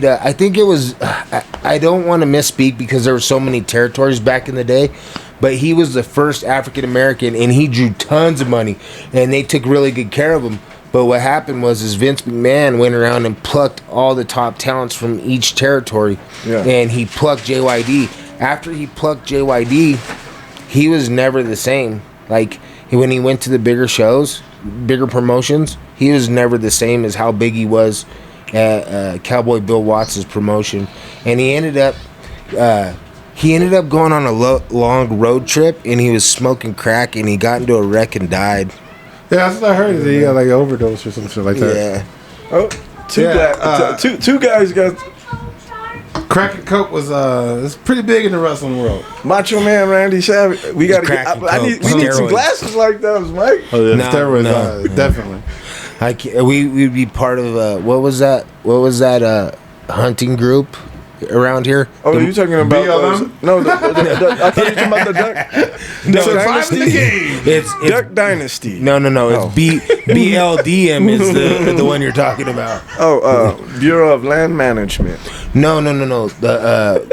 I think it was, I don't want to misspeak because there were so many territories back in the day. But he was the first African-American, and he drew tons of money. And they took really good care of him. But what happened was Vince McMahon went around and plucked all the top talents from each territory. Yeah. And he plucked JYD. After he plucked JYD, he was never the same. Like, when he went to the bigger shows, bigger promotions, he was never the same as how big he was at Cowboy Bill Watts' promotion. And he ended up going on a long road trip, and he was smoking crack, and he got into a wreck and died. Yeah, that's what I heard. He got like an overdose or some shit like that. Yeah. Oh, two guys got. Crack and coke was it's pretty big in the wrestling world. Macho Man Randy Savage. We got to get. We need some glasses like those, Mike. Oh yeah, steroids, definitely. We'd be part of what was that? What was that hunting group around here? Oh, you talking about BLM? No, I thought you were talking about the Duck. No, Dynasty. The game. It's Duck Dynasty. No. It's BLDM is the one you're talking about. Oh, Bureau of Land Management. No. The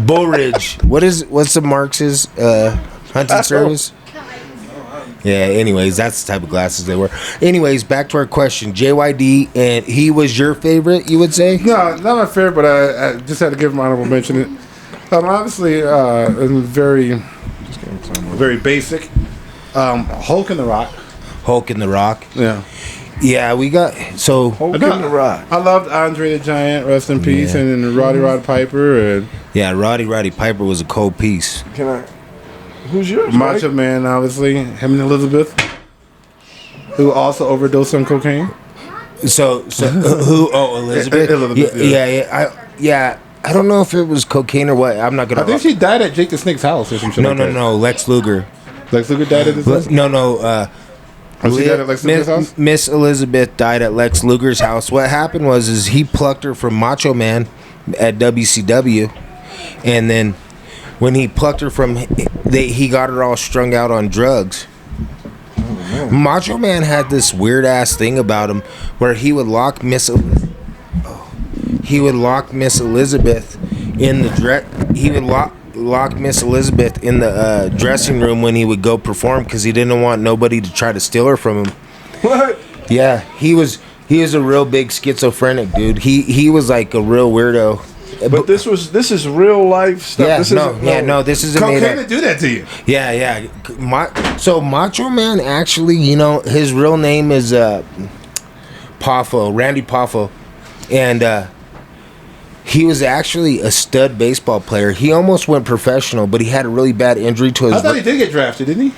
Bull Ridge. What's the Marx's hunting service? Yeah, anyways, that's the type of glasses they were. Anyways, back to our question. JYD, and he was your favorite, you would say? No, not my favorite, but I just had to give him honorable mention. Obviously, very basic. Hulk and the Rock. Hulk and the Rock. Yeah. Yeah, we got... So... Hulk and the Rock. I loved Andre the Giant, rest in peace, Yeah. and Roddy Piper, and Yeah, Roddy Piper was a cold piece. Can I? Who's yours? Macho Mike? Man, obviously. Him and Elizabeth, who also overdosed on cocaine. So who? Oh, Elizabeth. Elizabeth, Yeah. I don't know if it was cocaine or what. I'm not gonna. I think she died at Jake the Snake's house or some shit. No. Lex Luger. Lex Luger died at his house? No. She died at Lex Luger's house? Miss Elizabeth died at Lex Luger's house. What happened was he plucked her from Macho Man at WCW, and then when he plucked her from, he got her all strung out on drugs. Macho Man had this weird ass thing about him where he would lock Miss Elizabeth in the he would lock Miss Elizabeth in the dressing room when he would go perform because he didn't want nobody to try to steal her from him. What? Yeah, he was a real big schizophrenic dude. He was like a real weirdo. But this is real life stuff. Yeah, This this isn't made Cocaine up. to do that to you. Yeah. So Macho Man actually, his real name is Poffo, Randy Poffo, and he was actually a stud baseball player. He almost went professional, but he had a really bad injury to his. I thought he did get drafted, didn't he?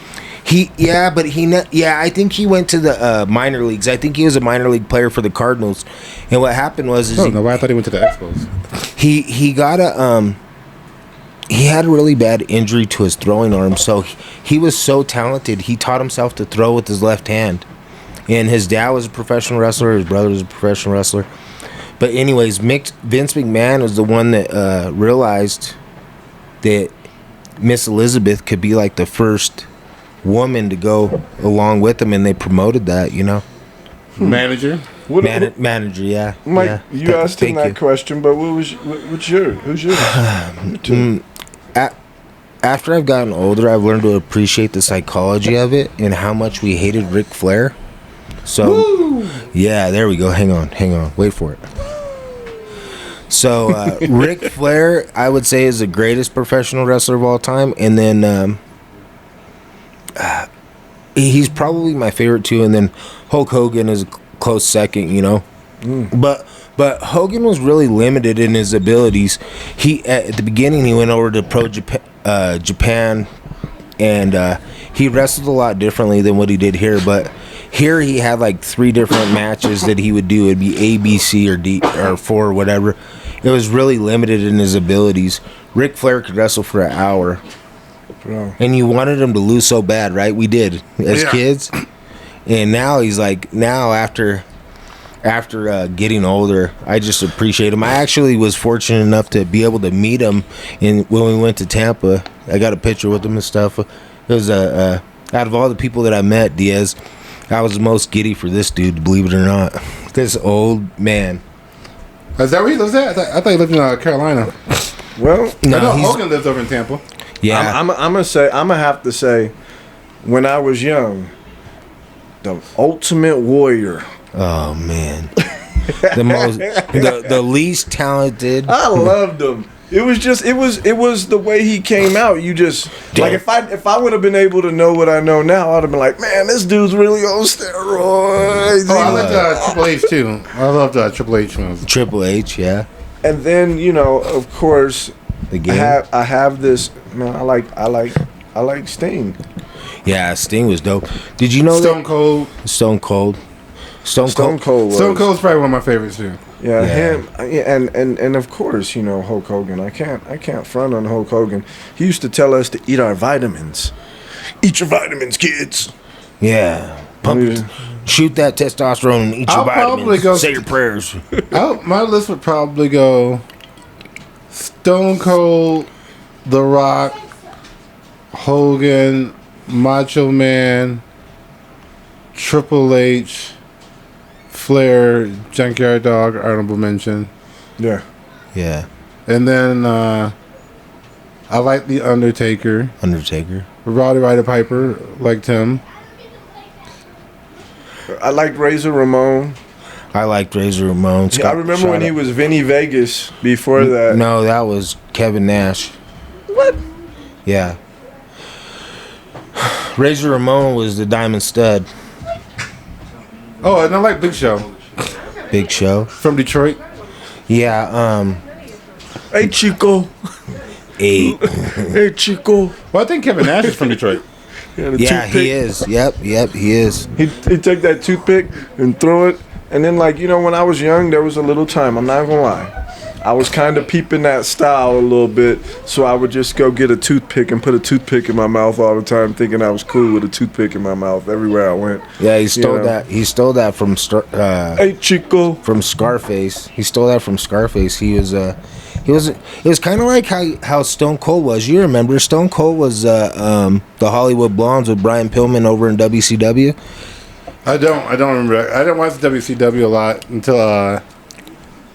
I think he went to the minor leagues. I think he was a minor league player for the Cardinals. And what happened was I thought he went to the Expos. he got he had a really bad injury to his throwing arm. So he was so talented. He taught himself to throw with his left hand. And his dad was a professional wrestler. His brother was a professional wrestler. But anyways, Vince McMahon was the one that realized that Miss Elizabeth could be like the first woman to go along with him, and they promoted that, Manager. Manager, yeah. Mike, yeah. you asked him that question, but what's yours? Who's yours? After I've gotten older, I've learned to appreciate the psychology of it and how much we hated Ric Flair. So, Woo! Yeah, there we go. Hang on. Wait for it. So, Ric Flair, I would say, is the greatest professional wrestler of all time. And then he's probably my favorite, too. And then Hulk Hogan is a close second, But Hogan was really limited in his abilities. He at the beginning he went over to Japan, and he wrestled a lot differently than what he did here. But here he had like 3 different matches that he would do. It'd be A, B, C, or D, or 4, or whatever. It was really limited in his abilities. Ric Flair could wrestle for an hour, and you wanted him to lose so bad, right? We did as kids, and now he's like after getting older, I just appreciate him. I actually was fortunate enough to be able to meet him when we went to Tampa. I got a picture with him and stuff. It was out of all the people that I met, Diaz, I was the most giddy for this dude, believe it or not. This old man. Is that where he lives at? I thought he lived in Carolina. Well, I know Hogan lives over in Tampa. Yeah. I'm gonna have to say, when I was young, the Ultimate Warrior. Oh man, the least talented. I loved him. It was the way he came out. You just like if I would have been able to know what I know now, I'd have been like, man, this dude's really on steroids. Oh, I liked Triple H too. I loved Triple H moves. Triple H, yeah. And then of course, The game. I have this man. I like Sting. Yeah, Sting was dope. Did you know Stone Cold? Stone Cold. Stone Cold. Stone Cold's probably one of my favorites too. Yeah, him, and of course, Hulk Hogan. I can't front on Hulk Hogan. He used to tell us to eat our vitamins. Eat your vitamins, kids. Yeah. Shoot that testosterone and eat your vitamins. Say your prayers. My list would probably go Stone Cold, The Rock, Hogan, Macho Man, Triple H, Flair, Junkyard Dog, honorable mention. Yeah. Yeah. And then I like The Undertaker. Undertaker. Roddy Piper, liked him. I liked Razor Ramon. I liked Razor Ramon. I remember when he was Vinny Vegas before that. No, that was Kevin Nash. What? Yeah. Razor Ramon was the Diamond Stud. Oh, and I like Big Show. Big Show. From Detroit. Yeah, Hey, Chico. Hey. Hey, Chico. Well, I think Kevin Nash is from Detroit. Yeah, he is. Yep, he is. He'd take that toothpick and throw it. And then, like, you know, when I was young, there was a little time. I'm not going to lie. I was kind of peeping that style a little bit. So I would just go get a toothpick and put a toothpick in my mouth all the time, thinking I was cool with a toothpick in my mouth everywhere I went. Yeah, he stole that. He stole that from Hey, Chico. from Scarface. He stole that from Scarface. It was kind of like how Stone Cold was. You remember Stone Cold was the Hollywood Blondes with Brian Pillman over in WCW. I don't remember. I didn't watch WCW a lot until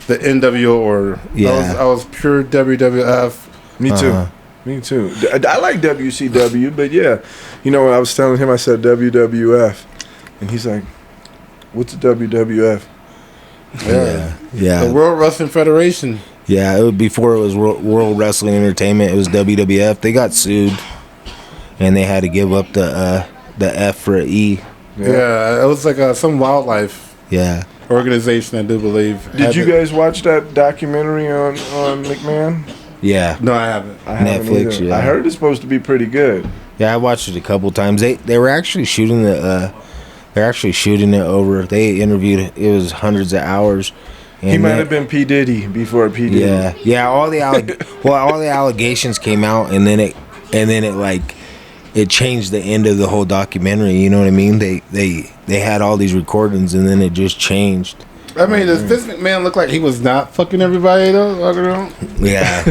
the NWO or Yeah. I was pure WWF. Me too. Me too. I like WCW, but yeah. You know, when I was telling him, I said WWF. And he's like, what's a WWF? Yeah. The World Wrestling Federation. Yeah, it was before it was World Wrestling Entertainment. It was WWF. They got sued, and they had to give up the F for an E. Yeah, it was like some wildlife Yeah. organization, I do believe. Did you guys watch that documentary on McMahon? Yeah. No, I haven't. I haven't Netflix, either. yeah. I heard it's supposed to be pretty good. Yeah, I watched it a couple times. They were actually shooting they're actually shooting it over. They interviewed it was hundreds of hours. And He might have been P. Diddy before P. Diddy. Yeah. All the all the allegations came out, and then it changed the end of the whole documentary. You know what I mean? They had all these recordings, and then it just changed. I mean, does Vince McMahon look like he was not fucking everybody though? Walking around? Yeah.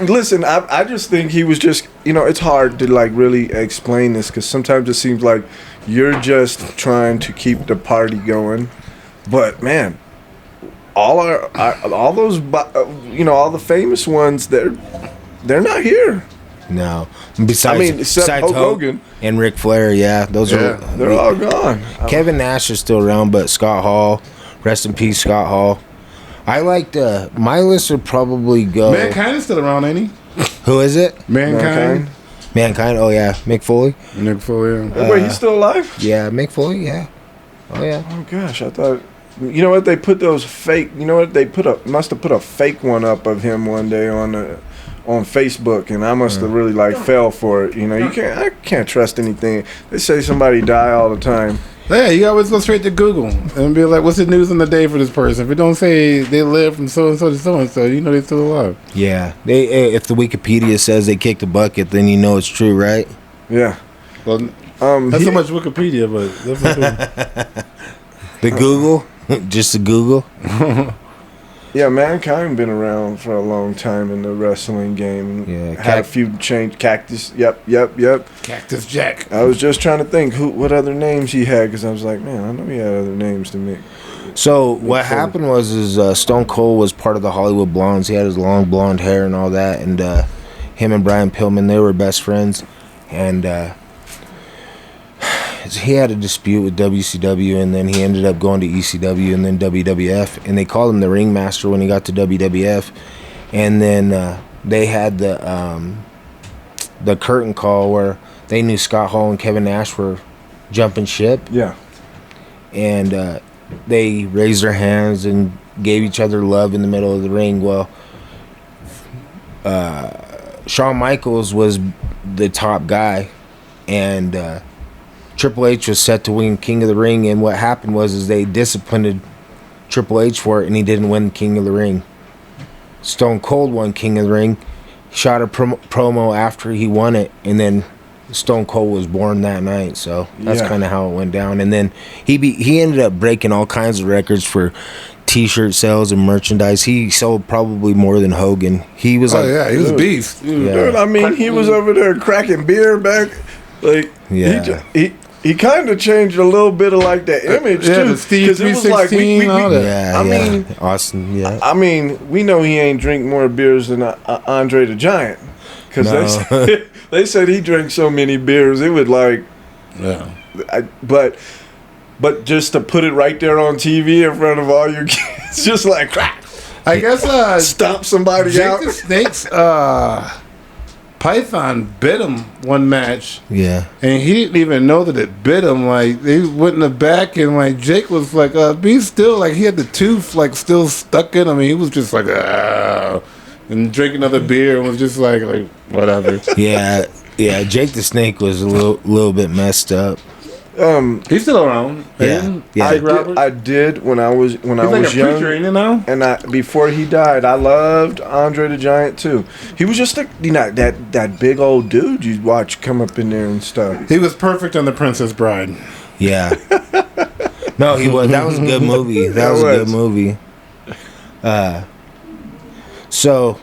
Listen, I just think he was just, you know, it's hard to like really explain this because sometimes it seems like you're just trying to keep the party going. But man, all those, you know, all the famous ones, they're not here. No. Besides, except Hulk Hogan and Ric Flair, yeah. They're all gone. Kevin Nash is still around, but Scott Hall, rest in peace, Scott Hall. I liked my list would probably go. Mankind is still around, ain't he? Who is it? Mankind. Oh yeah, Mick Foley. Nick Foley. Wait, he's still alive? Yeah, Mick Foley. Yeah. Oh yeah. Oh gosh, I thought. You know what? They put those fake. You know what? They must have put a fake one up of him one day on Facebook, and I must have really like fell for it. You know, I can't trust anything. They say somebody die all the time. Yeah, you always go straight to Google and be like, "What's the news on the day for this person?" If it don't say they live from so and so to so and so, you know they're still alive. Yeah. If the Wikipedia says they kicked a bucket, then you know it's true, right? Yeah. Well, not so much Wikipedia, but definitely. The Google, just the Google. Yeah, Mankind been around for a long time in the wrestling game. Yeah, Had a few change. Cactus. Yep. Cactus Jack. I was just trying to think what other names he had because I was like, man, I know he had other names to me. So what happened was Stone Cold was part of the Hollywood Blondes. He had his long blonde hair and all that, and him and Brian Pillman, they were best friends, and he had a dispute with WCW, and then he ended up going to ECW and then WWF, and they called him the Ringmaster when he got to WWF, and then they had the curtain call where they knew Scott Hall and Kevin Nash were jumping ship. Yeah. And they raised their hands and gave each other love in the middle of the ring. Well, Shawn Michaels was the top guy, and Triple H was set to win King of the Ring, and what happened was they disciplined Triple H for it, and he didn't win King of the Ring. Stone Cold won King of the Ring, shot a promo after he won it, and then Stone Cold was born that night. So that's kind of how it went down. And then he ended up breaking all kinds of records for T-shirt sales and merchandise. He sold probably more than Hogan. He was he was a beast. Yeah. Dude, I mean, he was over there cracking beer back. Like, Yeah. he kind of changed a little bit of like the image Yeah, too. the Steve 316, all that. Yeah, I mean, Austin. Yeah, I mean, we know he ain't drink more beers than Andre the Giant, because No. they, they said he drank so many beers it would like. Yeah. But but just to put it right there on TV in front of all your kids, just like crack. I guess Stomp somebody Jake out. the Snake's python bit him one match. Yeah. And he didn't even know that it bit him. Like, they went in the back, and like Jake was like, be still. Like, he had the tooth like still stuck in him. And he was just like, and drink another beer and was just like whatever. Yeah. Jake the Snake was a little bit messed up. He's still around. Yeah. I did when I was He's like was a young. preacher, ain't he now? And before he died, I loved Andre the Giant too. He was just that big old dude you'd watch come up in there and stuff. He was perfect on The Princess Bride. Yeah. No, he was. That was a good movie. That was a good movie. So,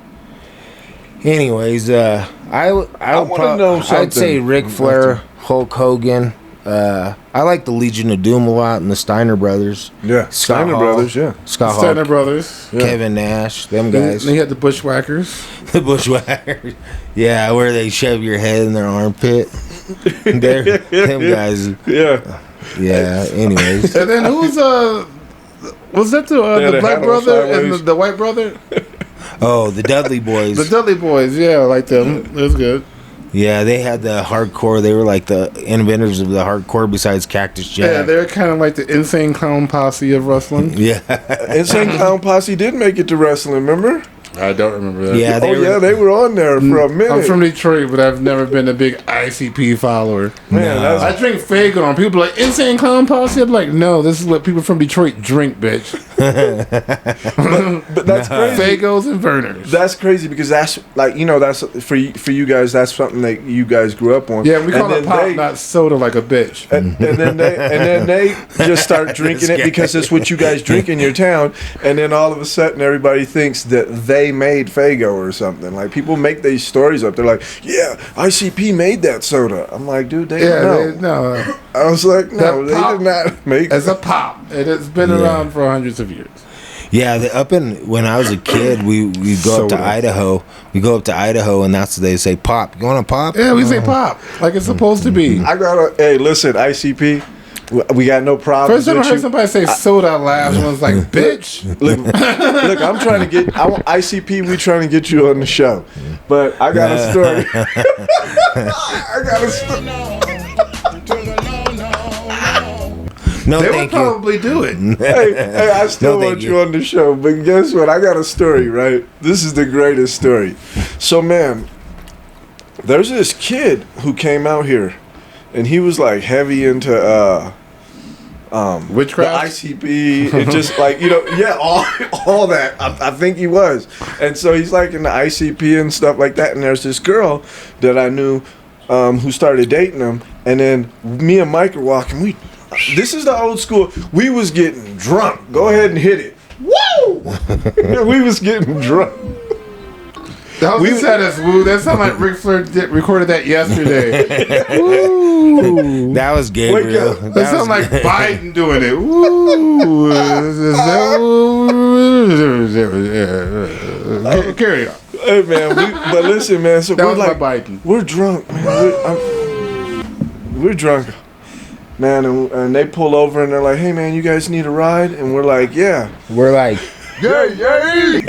anyways, I would know something. I'd say Ric Flair, Hulk Hogan. I like the Legion of Doom a lot and the Steiner Brothers. Yeah, Steiner Hall, Brothers. Yeah, Scott Steiner Hall, Brothers. Kevin Nash, them Then guys. he had the Bushwhackers. The Bushwhackers. Yeah, where they shove your head in their armpit. Them guys. yeah. Yeah. Anyways. And then who's was that the they black had brother on and sideways. the white brother? Oh, the Dudley Boys. The Dudley Boys, yeah, I like them. That's good. Yeah, they had the hardcore. They were like the inventors of the hardcore besides Cactus Jack. Yeah, they're kind of like the Insane Clown Posse of wrestling. Yeah. Insane Clown Posse did make it to wrestling. Remember? I don't remember that. Yeah, They were on there for a minute. I'm from Detroit, but I've never been a big ICP follower. Man, No. I drink Faygo, and people are like, Insane Clown Posse? I'm like, no, this is what people from Detroit drink, bitch. but that's crazy. Fagos and Verners. That's crazy because that's like that's for you guys. That's something that you guys grew up on. Yeah, we call And it then pop, they- not soda, like a bitch. And then they just start drinking it because it's what you guys drink in your town. And then all of a sudden, everybody thinks that they made Faygo or something. Like people make these stories up. They're like, "Yeah, ICP made that soda." I'm like, dude, they don't know. No. I was like, no, That they pop did not make. It's a pop. It has been around for hundreds of years. Yeah, when I was a kid, we go up to Soda. Idaho. We go up to Idaho, and that's what they say, pop. You want a pop? Yeah, we say pop, like it's supposed to be. I gotta. Hey, listen, ICP. We got no problems First time I with heard you. somebody say soda out loud, I was like, bitch. Look, I'm trying to get. I want ICP. We trying to get you on the show, but I got a story. I got a story. No, They would thank you. probably do it. Hey, I still No, thank want you you. on the show, but guess what? I got a story, right? This is the greatest story. So, man, there's this kid who came out here, and he was like heavy into Witchcraft? the ICP, and just like all that. I think he was, and so he's like in the ICP and stuff like that. And there's this girl that I knew who started dating him, and then me and Mike are walking. This is the old school. We was getting drunk. Go ahead and hit it. Woo! We was getting drunk. That was the saddest woo. That sounded like Ric Flair recorded that yesterday. Woo! That was Gabriel. Wake up. That sounded like Biden doing it. Woo! Carry on. Hey man, but listen, man. So That we're was like, my Biden. we're drunk, man. We're drunk, man, and they pull over and they're like, "Hey, man, you guys need a ride?" And we're like, "Yeah." We're like, Yay!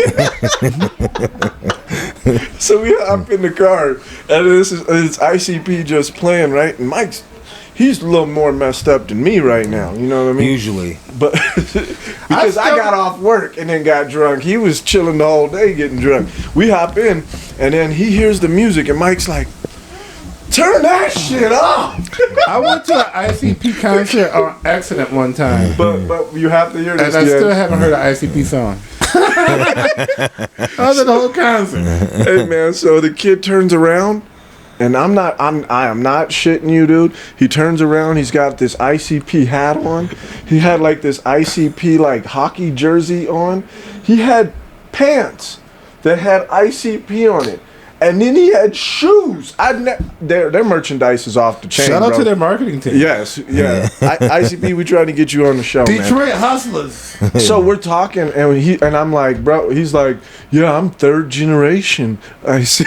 So we hop in the car, and it's ICP just playing, right? And he's a little more messed up than me right now. You know what I mean? usually. But because I got off work and then got drunk, he was chilling the whole day getting drunk. We hop in, and then he hears the music, and Mike's like, "Turn that shit off!" I went to an ICP concert on accident one time. But you have to hear this. And I still yeah. haven't heard an ICP song. I was at the whole concert. Hey man, so the kid turns around, and I am not shitting you, dude. He turns around, he's got this ICP hat on. He had like this ICP like hockey jersey on. He had pants that had ICP on it. And then he had shoes. Their merchandise is off the chain. Shout out bro. to their marketing team. Yes, yeah. ICP, we trying to get you on the show, man. Detroit Hustlers. So we're talking, and I'm like, bro. He's like, yeah, I'm third generation. I see.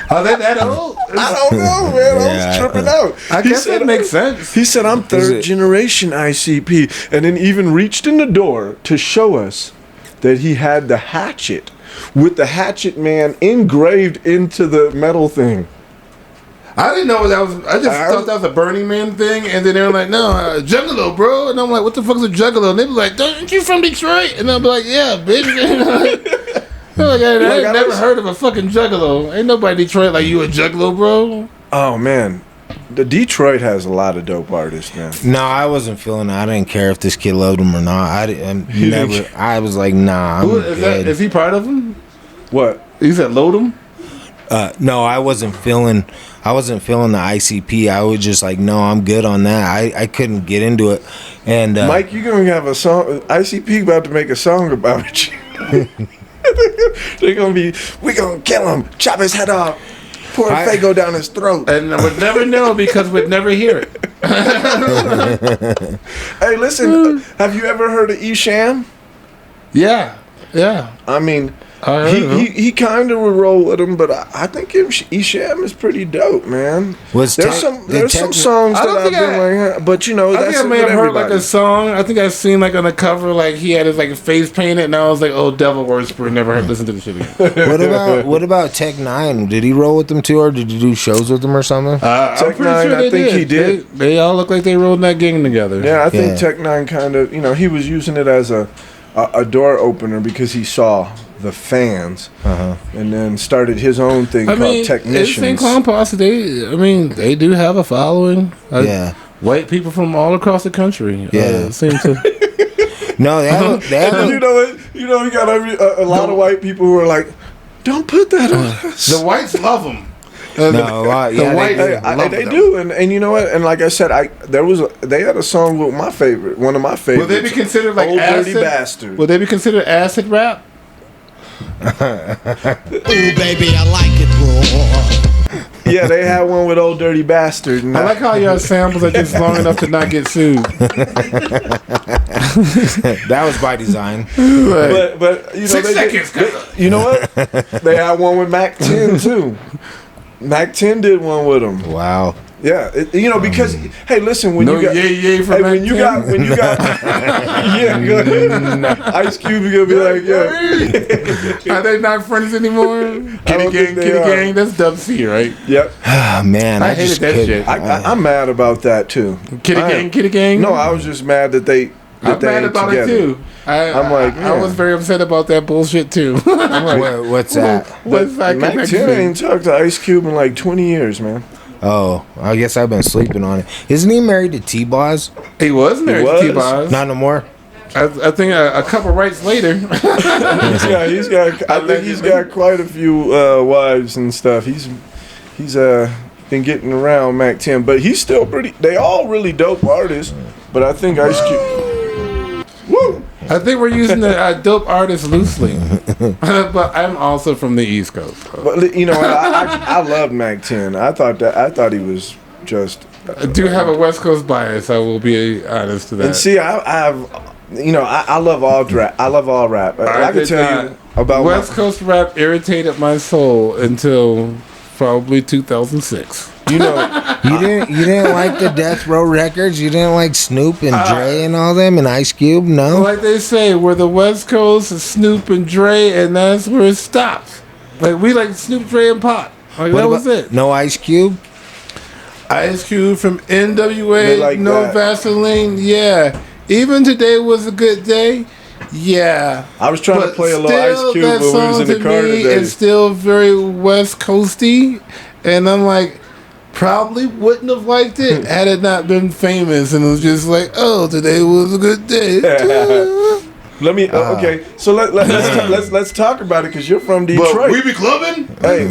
Are they that old? I don't know, man. I was tripping out. I guess that makes sense. He said, I'm third generation ICP. And then even reached in the door to show us that he had the hatchet with the Hatchet Man engraved into the metal thing. I didn't know what that was. I just thought that was a Burning Man thing. And then they were like, no, Juggalo, bro. And I'm like, what the fuck is a Juggalo? And they be like, aren't you from Detroit? And I'm like, yeah, bitch. I never heard of a fucking Juggalo. Ain't nobody in Detroit like you a Juggalo, bro. Oh, man. The Detroit has a lot of dope artists, man. No, I wasn't feeling it. I didn't care if this kid loved him or not. I was like, nah. Is he part of him? What? You said load him? No, I wasn't feeling the ICP. I was just like, no, I'm good on that. I couldn't get into it. And Mike, you're gonna have a song. ICP about to make a song about you. They're gonna be, we gonna kill him, chop his head off, pour a Fago down his throat, and we'd never know because we'd never hear it. Hey, listen, have you ever heard of Esham? Yeah. I mean, he kind of would roll with him, but I think Esham is pretty dope, man. There's some songs that I've been like, but you know, I think I may have heard like a song. I think I seen like on the cover, like he had his like face painted, and I was like, oh, Devil Worshiper. Never listened to the shit again. what about Tech Nine? Did he roll with them too, or did you do shows with them or something? Tech Nine, I think he did. They all look like they rolled in that gang together. Yeah, I think Tech Nine kind of, he was using it as a door opener because he saw the fans, and then started his own thing called Technicians. Insane Clown Posse, they do have a following. White people from all across the country seem to. No, they have. You got a lot of white people who are like, don't put that on us. The whites love them. They do, and you know what? And like I said, they had a song with one of my favorites. Would they be considered like Old acid? Dirty Bastard? Would they be considered acid rap? Ooh, baby, I like it raw. Yeah, they had one with Old Dirty Bastard. And I like how your samples are just long enough to not get sued. That was by design. But 6 seconds. You know what? They had one with Mac 10 too. Mac 10 did one with him. Wow. Yeah, because hey, listen, when you got yeah, go ahead. Ice Cube is gonna be like, yeah. Are they not friends anymore? Kitty gang, that's Dub C, right? Yep. Oh, man, I hated that shit. I'm mad about that too. Kitty gang. No, I was just mad that they. I'm mad about it too. I was very upset about that bullshit too. I'm like, what's that? What's that? Mac 10 ain't talked to Ice Cube in like 20 years, man. Oh, I guess I've been sleeping on it. Isn't he married to T-Boz? He was married to T-Boz. Not no more. I think a couple rights later. he's got quite a few wives and stuff. He's been getting around Mac 10, but he's still pretty. They all really dope artists, but I think Ice Cube. Woo! I think we're using the dope artist loosely, but I'm also from the East Coast. So. But I loved Mac 10. I thought he was just. I do have a West Coast bias. I will be honest to that. And see, I love all rap. I love all rap. I can tell you about West Coast rap irritated my soul until probably 2006. You didn't like the Death Row records. You didn't like Snoop and Dre and all them and Ice Cube. No, like they say, we're the West Coast, Snoop and Dre, and that's where it stops. Like we like Snoop, Dre, and Pop. Like that was it. No Ice Cube. Ice Cube from NWA. Like no that. Vaseline. Yeah. Even today was a good day. Yeah. I was trying to play a little Ice Cube when we was in the car today. It's still very West Coasty, and I'm like, probably wouldn't have liked it had it not been famous, and it was just like, oh, today was a good day. Let me okay. So let's talk about it because you're from Detroit. But we be clubbing. Hey,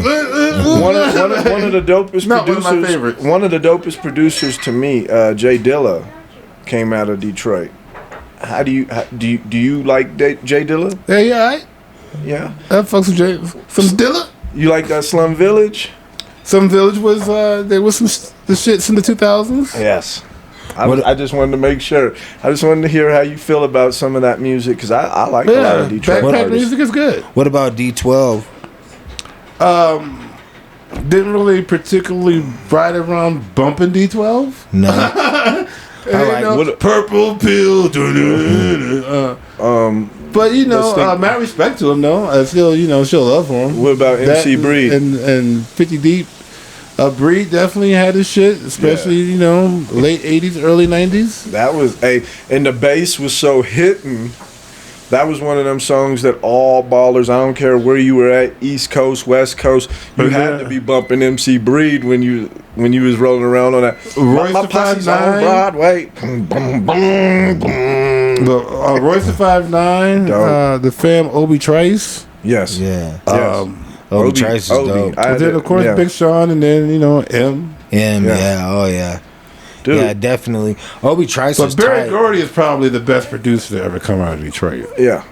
one of the dopest Not producers. one of my favorites. One of the dopest producers to me, Jay Dilla, came out of Detroit. How do you like Jay Dilla? Hey, yeah, right? Yeah. I fucks with Jay. Some Dilla. You like that Slum Village? Some Village was there was some the shits in the 2000s. Yes. I just wanted to make sure. I just wanted to hear how you feel about some of that music because I like a lot of Detroit backpack artists. music is good. What about D12? Didn't really particularly ride around bumping D12. No. I like purple pill. But mad respect to him though. I still show love for him. What about MC Breed and 50 Deep? Breed definitely had his shit, especially late 80s, early 90s. That was and the bass was so hitting. That was one of them songs that all ballers, I don't care where you were at, East Coast, West Coast, you had to be bumping MC Breed when you was rolling around on that. My posse's on Broadway. Royce the 5'9", the fam Obi Trice. Yes. Yeah. Obi Trice is dope. And then of course Big Sean, and then M. Oh yeah. Dude. Yeah, definitely. Obi Trice was But Barry tight. Gordy is probably the best producer to ever come out of Detroit. Yeah.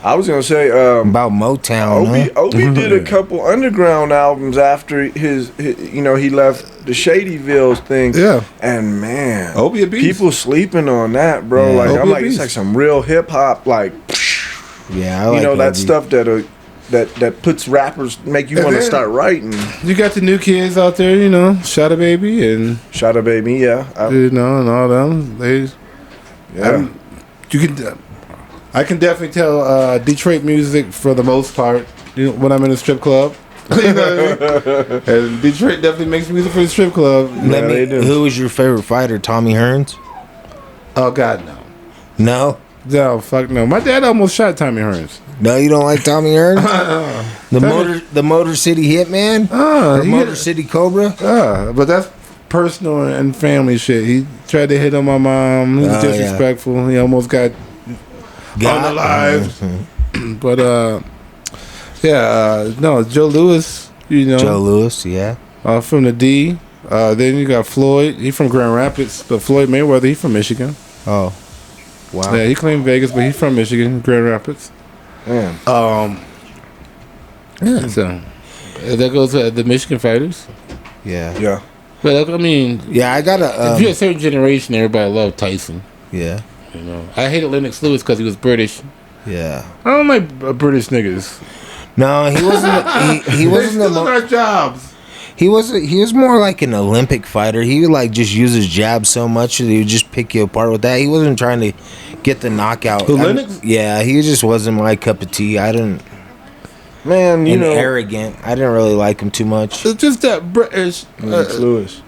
I was gonna say about Motown. Obi did a couple underground albums after his he left the Shadyville thing. Yeah. And man, Obi a beast. people sleeping on that, bro. Yeah. Like Obi I'm a like, it's beast. like some real hip hop, like Yeah, I like that Obi. stuff that puts rappers, make you And want to then- start writing. You got the new kids out there, Shatta Baby and Shout out, baby, yeah. and all them. I can definitely tell Detroit music for the most part. When I'm in a strip club, you know what I mean? And Detroit definitely makes music for the strip club. they do. Who was your favorite fighter? Tommy Hearns? Oh God, no. No? No, fuck no. My dad almost shot Tommy Hearns. No, you don't like Tommy Hearns? the Motor City Hitman? Or Motor City Cobra? But that's personal and family shit. He tried to hit on my mom. He was disrespectful. Yeah. He almost got unalived. But no, Joe Louis. Joe Louis, yeah. From the D. Then you got Floyd. He from Grand Rapids, but Floyd Mayweather, he from Michigan. Oh, wow. Yeah, he claimed Vegas, but he's from Michigan, Grand Rapids. Man. Yeah, so that goes to the Michigan fighters. Yeah. Yeah. But I mean, Yeah, I got if you're a certain generation, everybody loved Tyson. Yeah. I hated Lennox Lewis because he was British. Yeah. I don't like British niggas. No, he wasn't. He They wasn't still in our jobs. He was more like an Olympic fighter. He would like just use his jab so much that he would just pick you apart with that. He wasn't trying to get the knockout. Who, Lennox? Yeah, he just wasn't my cup of tea. I didn't. Man, Arrogant. I didn't really like him too much. It's just that British. Lewis.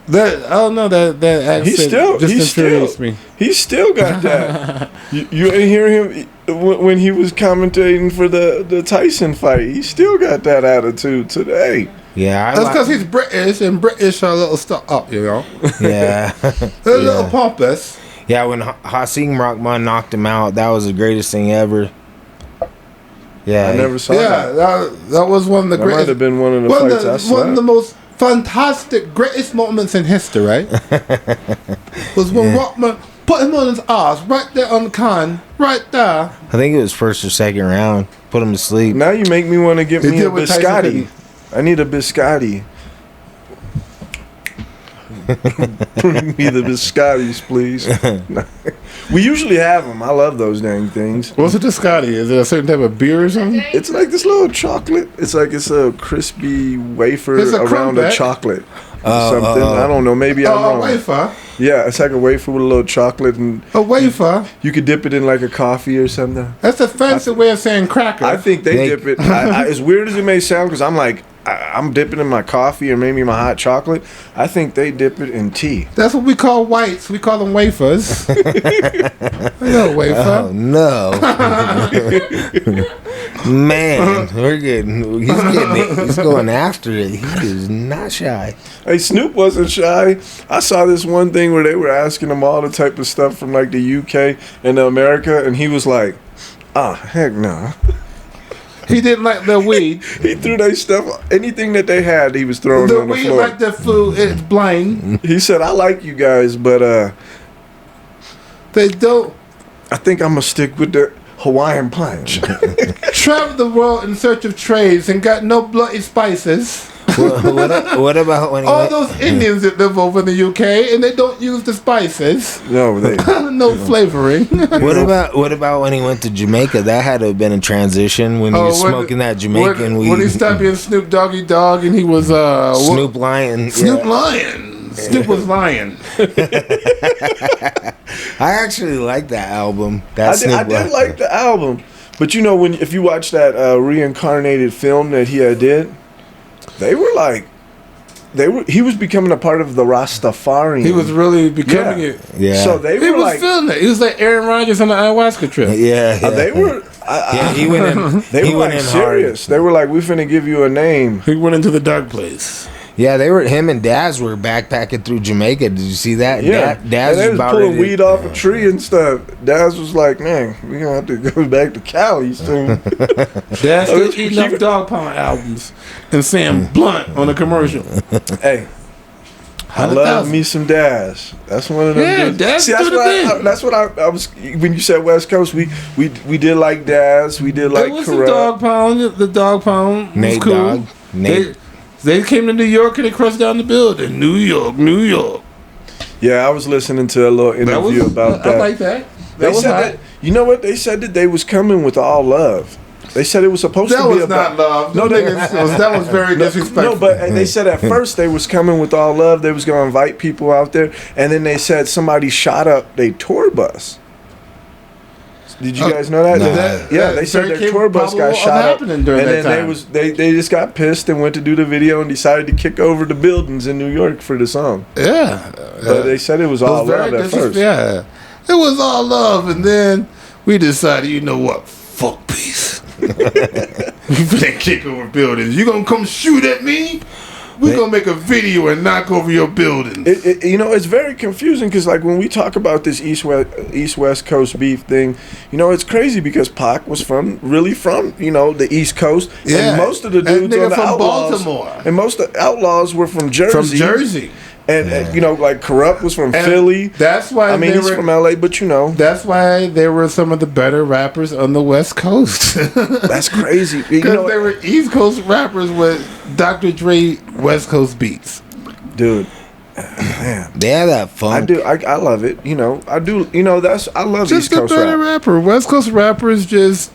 That I don't know that accent just infuriates me. He still got that. you ain't hear him when he was commentating for the Tyson fight. He still got that attitude today. Yeah, That's because he's British, and British are a little stuck up, Yeah. They're a little pompous. Yeah, when Hasim Rahman knocked him out, that was the greatest thing ever. Yeah, I never saw Yeah, that. that was one of the That might greatest. have been one of the fights I saw. One of the most fantastic, greatest moments in history, right? was when Rockman put him on his ass right there on the con, right there. I think it was first or second round. Put him to sleep. Now you make me want to get They me a did what Tyson biscotti. didn't. I need a biscotti. Bring me the biscottis, please. We usually have them. I love those dang things. What's a biscotti? Is it a certain type of beer or something? It's like this little chocolate. It's like it's a crispy wafer It's a around a crumpet. chocolate. Something. I don't know. Maybe I'm A wrong. wafer. Yeah, it's like a wafer with a little chocolate, and A wafer. you could dip it in like a coffee or something. That's a fancy way of saying cracker. I think they They- dip it. As weird as it may sound, because I'm like, I'm dipping in my coffee or maybe my hot chocolate. I think they dip it in tea. That's what we call whites. We call them wafers. Hello, wafer. Oh no, man, we're getting. He's going after it. He is not shy. Hey, Snoop wasn't shy. I saw this one thing where they were asking him all the type of stuff from like the UK and America, and he was like, heck no. He didn't like the weed. He threw their stuff, anything that they had, he was throwing The on the weed floor. like the food. It's blind. He said, I like you guys, but They don't I think I'm going to stick with the Hawaiian punch. travel the world in search of trades and got no bloody spices. What about when he All went, those Indians that live over in the UK and they don't use the spices, No, they. no flavoring. what about when he went to Jamaica? That had to have been a transition when he was smoking that Jamaican weed. When he stopped being Snoop Doggy Dogg and he was Snoop Lion. Snoop yeah. Lion. Snoop was lying. I actually like that album. I did like the album, but you know if you watch that reincarnated film that he did, they were like, he was becoming a part of the Rastafarian. He was really becoming it. Yeah. So they He were was like, feeling it. He was like Aaron Rodgers on the ayahuasca trip. Yeah. they were. Yeah, he went in. They he were went like in serious. hard. They were like, "We finna give you a name." He went into the dark place. Yeah, they were. Him and Daz were backpacking through Jamaica. Did you see that? Yeah, Daz and they was about pulling ready to- weed off a tree and stuff. Daz was like, "Man, we gonna have to go back to Cali soon." That's still eating up Dog Pound albums and saying Blunt on a commercial. Hey, I love me some Daz. That's one of them. Yeah, dudes. Daz See, do the thing. that's what I was when you said West Coast. We did like Daz. We did like It was the Corrupt. Dog Pound. The Dog Pound was Nate cool. Dogg. Nate. They came to New York and they crushed down the building. New York, New York. Yeah, I was listening to a little interview about that. I like that. They That was said hot. that. You know what? They said that they was coming with all love. They said it was supposed That to be was about. not love. No, that was very disrespectful. No, but they said at first they was coming with all love. They was gonna invite people out there, and then they said somebody shot up their tour bus. Did you guys know that? No. Yeah, they said very their tour bus got capable of shot up, and happening during that then time. they just got pissed and went to do the video and decided to kick over the buildings in New York for the song. Yeah. But they said it was all love at first. Yeah. It was all love, and then we decided, you know what? Fuck peace. We finna kick over buildings. You gonna come shoot at me? We gonna make a video and knock over your buildings. It's very confusing because like when we talk about this East West Coast beef thing, it's crazy because Pac was really from the East Coast, Yeah. and most of the And dudes nigga on the from Outlaws, Baltimore. and most of the Outlaws were from Jersey. From Jersey. And like Corrupt was from And Philly. That's why He's from LA, but That's why they were some of the better rappers on the West Coast. that's crazy. Because they were East Coast rappers with Dr. Dre West Coast beats. Dude, man, They have that funk. I love it. I do. I love Just East a Coast better rap, rapper. West Coast rappers just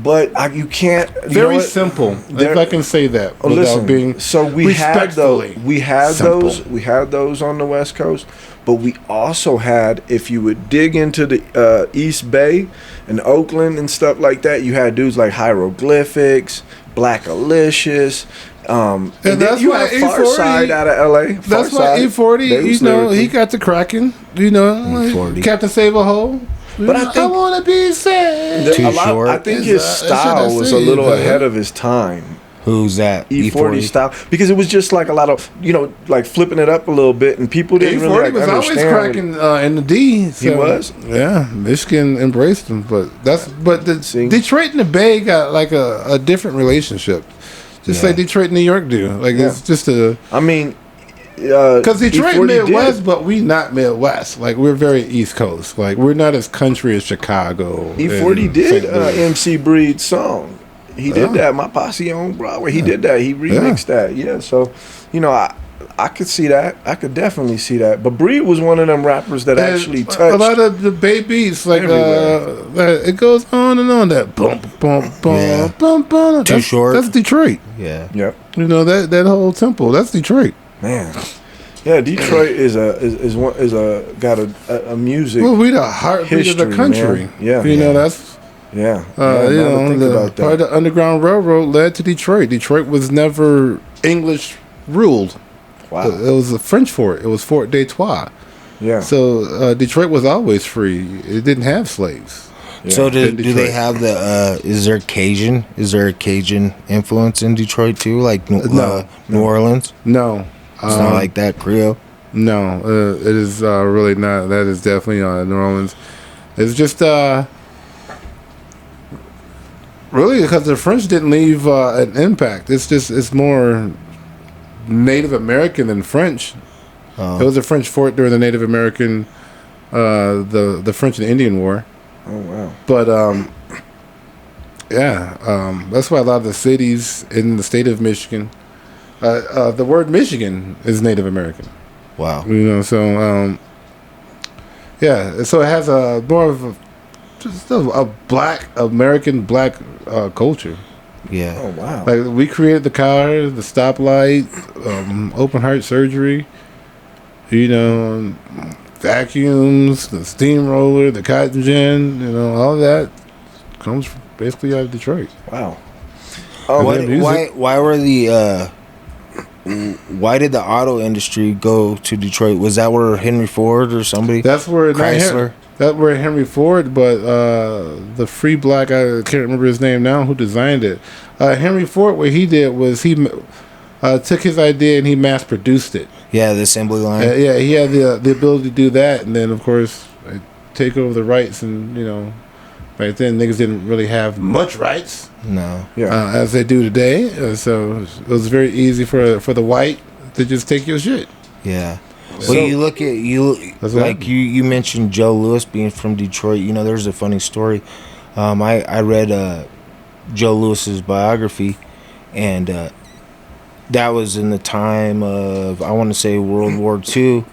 but you can't. You know very what? simple. They're- If I can say that Oh, without listen, being so we had those. respectfully We had simple. those. We had those on the West Coast, but we also had, if you would dig into the East Bay and Oakland and stuff like that, you had dudes like Hieroglyphics, Black Alicious. And then that's you why had Far E40 Side out of LA. That's Far why Side, E40, they was he lyrical. got the cracking. E40. Captain Save a Hole. But I think- wanna be sad. Too short. I think Is his that- style should I was say a little that? ahead of his time. Who's that? E40 style, because it was just like a lot of like flipping it up a little bit, and people didn't really like was always understand. cracking in the D. He was? Yeah, Michigan embraced him, but the See? Detroit and the Bay got like a different relationship, just like Detroit and New York do. Like it's just a I mean, because Detroit E40 Midwest, did. but we not Midwest. Like we're very East Coast. Like we're not as country as Chicago. E40 and did St. Louis. MC Breed's song. He did that. My Posse on Broadway. He did that. He remixed that. Yeah. So, I could see that. I could definitely see that. But Breed was one of them rappers that And actually a touched. lot of the Bay beats, like everywhere. it goes on and on. That bump, bump, bump, Yeah. bump, bump. Too short. That's Detroit. Yeah. Yep. That whole tempo. That's Detroit. Man. Yeah, Detroit is got a music. Well, we the heartbeat of the history, country. man. Yeah. That's Yeah. Now to think about part of that. the Underground Railroad led to Detroit. Detroit was never English ruled. Wow. It was a French fort. It was Fort Detroit. Yeah. So Detroit was always free. It didn't have slaves. Yeah. So do In they Detroit. have the? Is there Cajun? Is there a Cajun influence in Detroit too? Like New Orleans? No. It's not like that Creole. No, it is really not. That is definitely New Orleans. It's just really because the French didn't leave an impact. It's more Native American than French. It was a French fort during the Native American, the French and Indian War. Oh wow. But that's why a lot of the cities in the state of Michigan The word Michigan is Native American. Wow. You know, so yeah, so it has a more of a black American culture. Yeah. Oh wow. Like we created the car, the stoplight, open heart surgery. You know, vacuums, the steamroller, the cotton gin. You know, all that comes basically out of Detroit. Wow. Why were the why did the auto industry go to Detroit? Was that where Henry Ford or somebody? That's where Chrysler. That's where Henry Ford, but the free black, I can't remember his name now, who designed it. Henry Ford, what he did was he took his idea and he mass produced it. Yeah, the assembly line. Yeah, he had the ability to do that, and then of course take over the rights, and you know, back then niggas didn't really have much rights. No. Yeah. As they do today. So it was very easy for the white to just take your shit. Yeah. So- Well, you look at That's like what you mentioned Joe Louis being from Detroit. You know, there's a funny story. I read Joe Louis's biography, and that was in the time of, I want to say, World War II,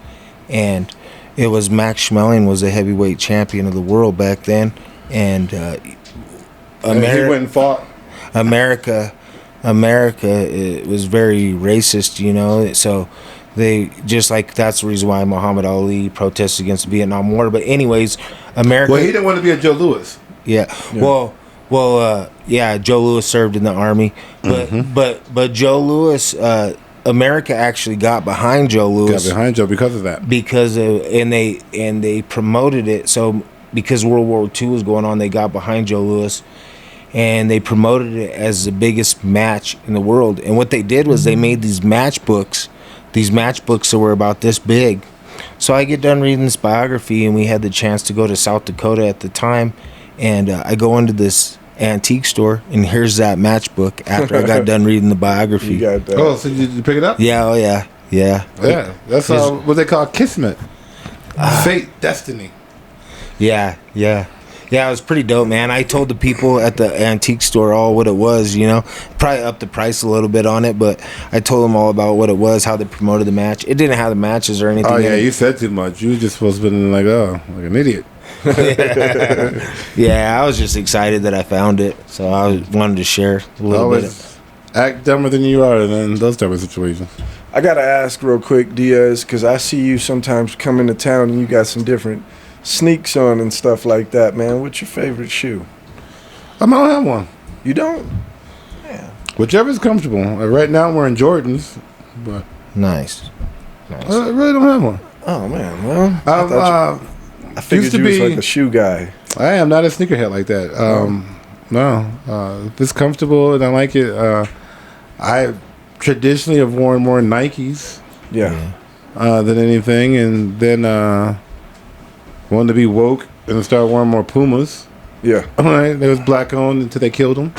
and it was Max Schmeling was a heavyweight champion of the world back then, and he went and fought. America, it was very racist, you know. So they just like that's the reason why Muhammad Ali protested against the Vietnam War. But anyways, America. Well, he didn't want to be a Joe Louis. Yeah. Well, yeah. Joe Louis served in the army, but Joe Louis, America actually got behind Joe Louis. Got behind Joe because of that. And they promoted it. So because World War II was going on, they got behind Joe Louis, and they promoted it as the biggest match in the world. And what they did was they made these matchbooks. These matchbooks that were about this big. So I get done reading this biography, and we had the chance to go to South Dakota at the time. And I go into this antique store, and here's that matchbook after I got done reading the biography. You got that. Oh, so did you pick it up? Yeah, oh yeah. Yeah, that's what they call kismet. Fate, destiny. Yeah, it was pretty dope, man. I told the people at the antique store all what it was, you know. Probably upped the price a little bit on it, but I told them all about what it was, how they promoted the match. It didn't have the matches or anything. Oh, yeah, you said too much. You were just supposed to be like an idiot. Yeah, I was just excited that I found it, so I wanted to share a little bit. Act dumber than you are in those type of situations. I gotta ask real quick, Diaz, because I see you sometimes come into town and you got some different sneaks on and stuff like that, man. What's your favorite shoe? I don't have one. You don't? Whichever's comfortable. Right now I'm wearing Jordans, but Nice. I really don't have one. Oh man, well, I figured you was like a shoe guy. I am not a sneakerhead like that. No, if it's comfortable and I like it, I traditionally have worn more Nikes Yeah. than anything, and then wanted to be woke and start wearing more Pumas. Yeah. All right, they was black owned until they killed them.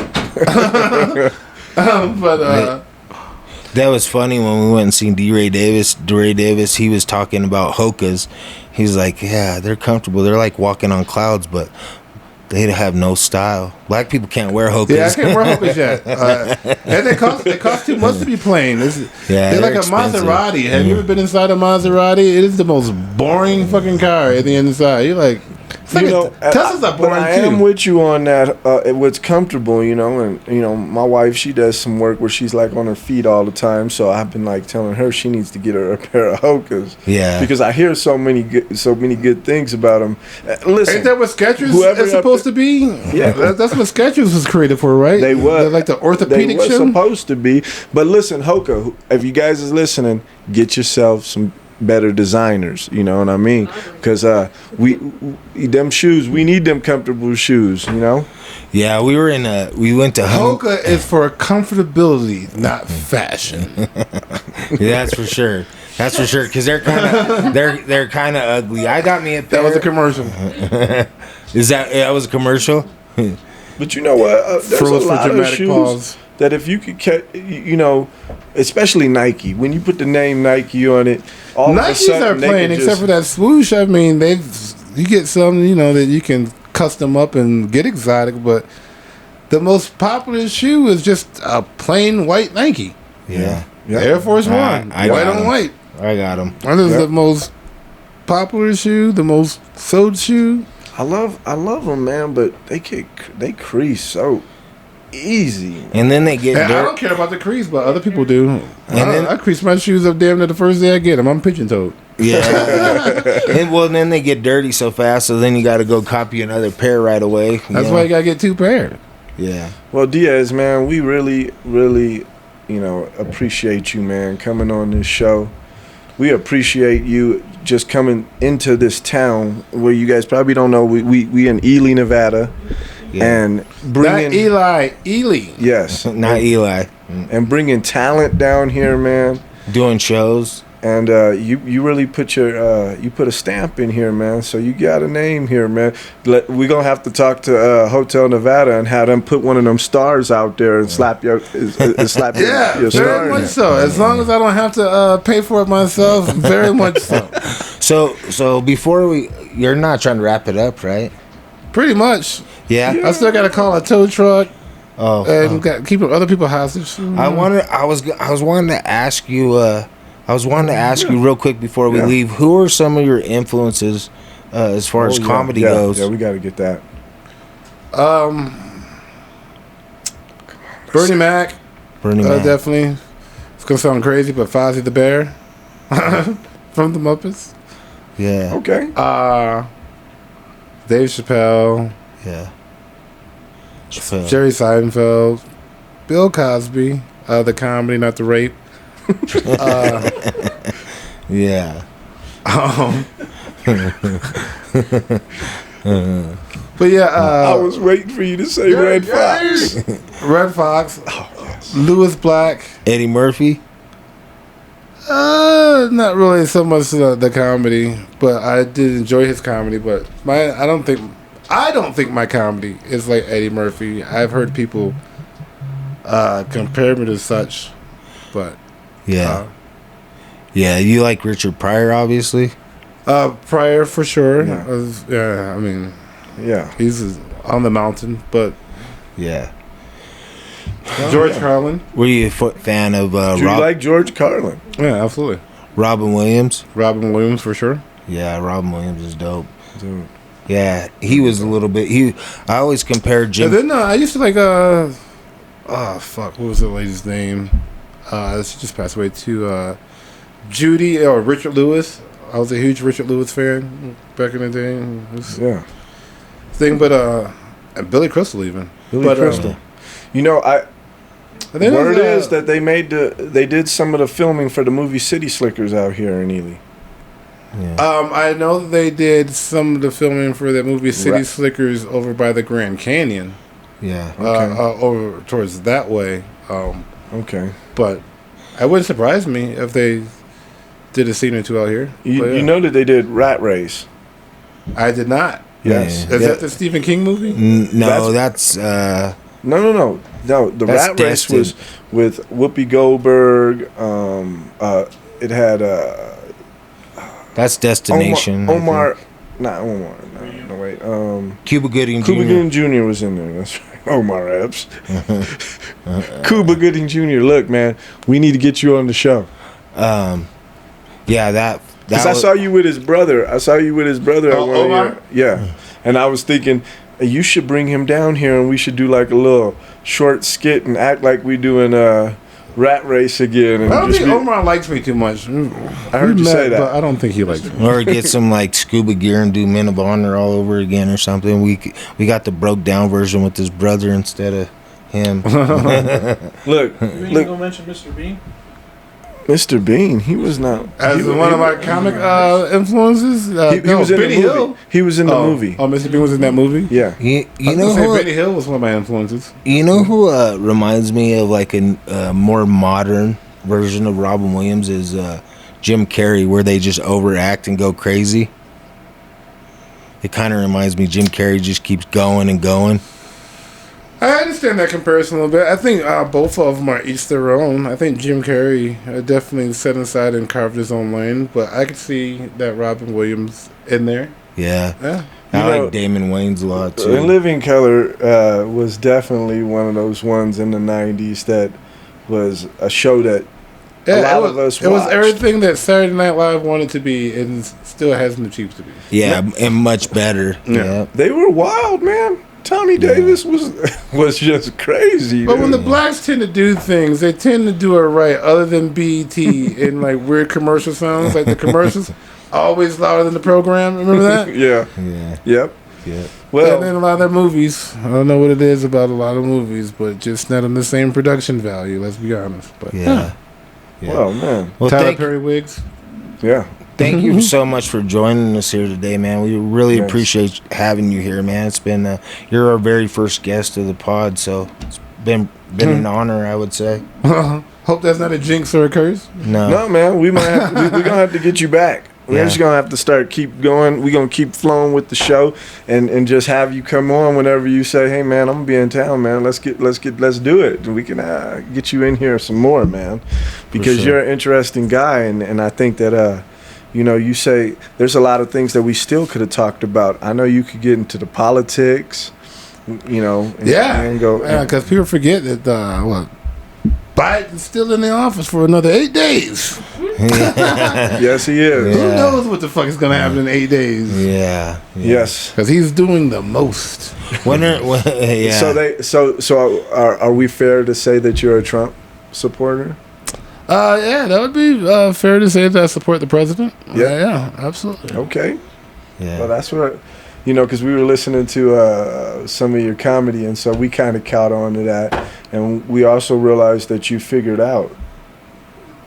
But that was funny when we went and seen DeRay Davis, he was talking about Hokas. He's like, yeah, they're comfortable. They're like walking on clouds, but they have no style. Black people can't wear Hokas. yeah, I can't wear Hokas yet. And they cost too much to be plain. They're like a expensive. Maserati. Have you ever been inside a Maserati? It is the most boring fucking car at the inside. You're like, You know, Tesla's are but boring I am too. with you on that. What's comfortable, you know, and you know, my wife, she does some work where she's like on her feet all the time. So I've been like telling her she needs to get her a pair of Hokas. Yeah. Because I hear so many good things about them. Listen, Ain't that what Skechers whoever is supposed to be? Yeah. That's what Skechers was created for, right? They were They're like the orthopedic They were shoe. supposed to be. But listen, Hoka, if you guys is listening, get yourself some better designers. You know what I mean? Because we them shoes, we need them comfortable shoes. You know. Yeah, we went to Hoka is for comfortability, not fashion. Yeah, that's for sure. That's for sure. Because they're kind of ugly. I got me a pair. That was a commercial. Is that was a commercial? But you know what? There's Froze a for lot of dramatic shoes pause. that if you could, you know, especially Nike, when you put the name Nike on it, all of a Nikes sudden are they plain, could except just- for that swoosh. I mean, you get some, you know, that you can custom up and get exotic, but the most popular shoe is just a plain white Nike. Yeah. Yeah. Air Force One, I white got on 'em. white. I got him. That is Yeah. the most popular shoe, the most sold shoe. I love them, man, but they crease so easy. Man. And then they get And I dirt. don't care about the crease, but other people do. then- I crease my shoes up damn near the first day I get them. I'm pigeon toed. Yeah. and then they get dirty so fast, so then you got to go copy another pair right away. That's why you gotta get 2 pairs. Yeah. Well, Diaz, man, we really, really, appreciate you, man, coming on this show. We appreciate you just coming into this town where you guys probably don't know. We in Ely, Nevada, and bringing Not Eli, Ely. yes, Not Eli. and bringing talent down here, man. Doing shows. And you really put you put a stamp in here, man. So you got a name here, man. We're gonna have to talk to Hotel Nevada and have them put one of them stars out there and slap your slap Yeah, your star. very in much there. so. As long as I don't have to pay for it myself, very much so. So before you're not trying to wrap it up, right? Pretty much. Yeah. I still got to call a tow truck Oh. and got keep other people hostage. I was wanting to ask you. I was wanting to ask you real quick before we leave. Who are some of your influences as far as comedy goes? Yeah, we got to get that. Bernie Mac, Bernie Mac. definitely. It's gonna sound crazy, but Fozzie the Bear from the Muppets. Yeah. Okay. Dave Chappelle, Yeah. Chappelle. Jerry Seinfeld, Bill Cosby, the comedy, not the rape. Yeah. But yeah, I was waiting for you to say Red Fox. Red Fox, Lewis Black. Eddie Murphy. Not really so much the comedy, but I did enjoy his comedy. But I don't think my comedy is like Eddie Murphy. I've heard people compare me to such, but Yeah. Yeah. You like Richard Pryor, obviously. Pryor for sure. Yeah. I mean, Yeah. he's on the mountain. But Yeah. George Carlin, Were you a fan of Do you like George Carlin? yeah, absolutely. Robin Williams? Robin Williams for sure. Yeah, Robin Williams is dope. Dude. Yeah, he was a little bit. I always compared Jim. And then I used to like what was the lady's name? She just passed away too. Judy or Richard Lewis. I was a huge Richard Lewis fan back in the day. Yeah. But and Billy Crystal even. Billy Crystal. And then Word it was, is that they did some of the filming for the movie City Slickers out here in Ely. Yeah. I know that they did some of the filming for that movie City Right. Slickers over by the Grand Canyon. Yeah. Over towards that way. Okay. But it wouldn't surprise me if they did a scene or two out here. You, But, yeah. you know that they did Rat Race. I did not. Yes. Yeah. Is that the Stephen King movie? No, that's No. The That's Rat Race Destin. was with Whoopi Goldberg. It had that's Destination. Omar. Not Omar. No, wait. Cuba Gooding Jr. Cuba Gooding Jr. was in there. That's right. Omar Epps. Cuba Gooding Jr. Look, man, we need to get you on the show. Yeah, that. Because I saw you with his brother. at one Omar? year. Yeah. And I was thinking, you should bring him down here and we should do like a little short skit and act like we doing Rat Race again. And I don't just think be- Omar likes me too much. I heard you say that. But I don't think he likes me. Or get some like scuba gear and do Men of Honor all over again or something. We got the broke down version with his brother instead of him. Look, You ain't gonna mention Mr. Bean? Mr. Bean, he was not. As he, one of my comic influences, he was in Benny the movie. Hill. He was in the movie. Oh, Mr. Bean was in that movie. Yeah. You I was know gonna say who? Benny Hill was one of my influences. You know who reminds me of like a more modern version of Robin Williams is Jim Carrey, where they just overact and go crazy. It kind of reminds me. Jim Carrey just keeps going and going. I understand that comparison a little bit. I think both of them are each their own. I think Jim Carrey definitely set aside and carved his own lane, but I could see that Robin Williams in there. Yeah, Yeah. I You know, like Damon Wayans a lot too. And Living Color was definitely one of those ones in the 90s that was a show that a lot of us It was watched. everything that Saturday Night Live wanted to be, and still hasn't achieved to be. Yeah, and much better. Yeah. They were wild, man. Tommy Davis was just crazy. But dude. when the blacks tend to do things, they tend to do it right. Other than BET and like weird commercial sounds, like the commercials always louder than the program. Remember that? Yeah. Yep. Well, and Well, then a lot of their movies. I don't know what it is about a lot of movies, but just not on the same production value. Let's be honest. But Yeah. well, man. Well, Tyler thank, Perry wigs. Yeah. thank you so much for joining us here today, man. We really Yes. appreciate having you here, man. It's been you're our very first guest of the pod, so it's been an honor, I would say. Hope that's not a jinx or a curse. No, man. We might have we're gonna have to get you back. We're Yeah. just gonna have to keep going. We're gonna keep flowing with the show, and just have you come on whenever you say, "Hey, man, I'm gonna be in town, man. Let's do it." And we can get you in here some more, man, because sure. you're an interesting guy, and I think that you say there's a lot of things that we still could have talked about. I know you could get into the politics, and go. Because people forget that Biden's still in the office for another 8 days. Yes, he is. Who knows what the fuck is gonna happen in 8 days? Yeah. Yes. Because he's doing the most. Yeah. So are we fair to say that you're a Trump supporter? Yeah, that would be fair to say that I support the president. Yeah. Yeah, absolutely. Okay. Yeah. Well, that's what, because we were listening to some of your comedy, and so we kind of caught on to that. And we also realized that you figured out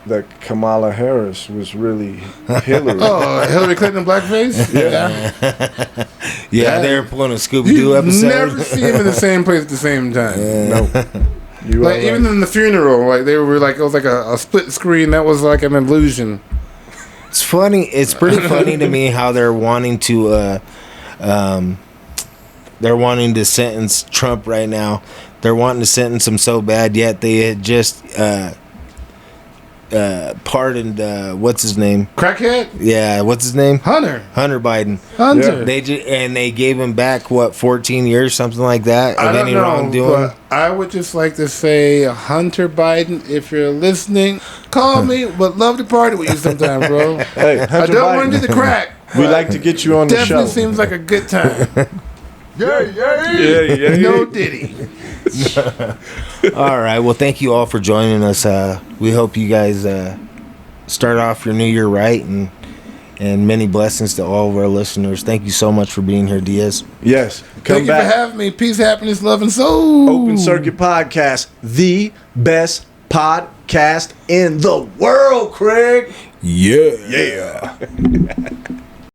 that Kamala Harris was really Hillary. Oh, Hillary Clinton blackface? Yeah, they were pulling a Scooby-Doo episode. Never see him in the same place at the same time. No. You are Like, even right. in the funeral, like, they were like, it was like a split screen. That was like an illusion. It's funny. It's pretty funny to me how they're wanting to sentence Trump right now. They're wanting to sentence him so bad, yet they had just pardoned what's his name? Crackhead? Yeah, what's his name? Hunter. Hunter Biden. Hunter. Yeah. They gave him back 14 years, something like that, I of don't any know, wrongdoing. but I would just like to say, Hunter Biden, if you're listening, call me. Would love to party with you sometime, bro. Hey, I Hunter don't want to Biden. do the crack. We like to get you on the show. Definitely seems like a good time. Yeah. No Diddy. All right. Well, thank you all for joining us. We hope you guys start off your new year right, and many blessings to all of our listeners. Thank you so much for being here, Diaz. Yes. Come Thank you back. for having me. Peace, happiness, love, and soul. Open Circuit Podcast, the best podcast in the world, Craig. Yeah. Yeah.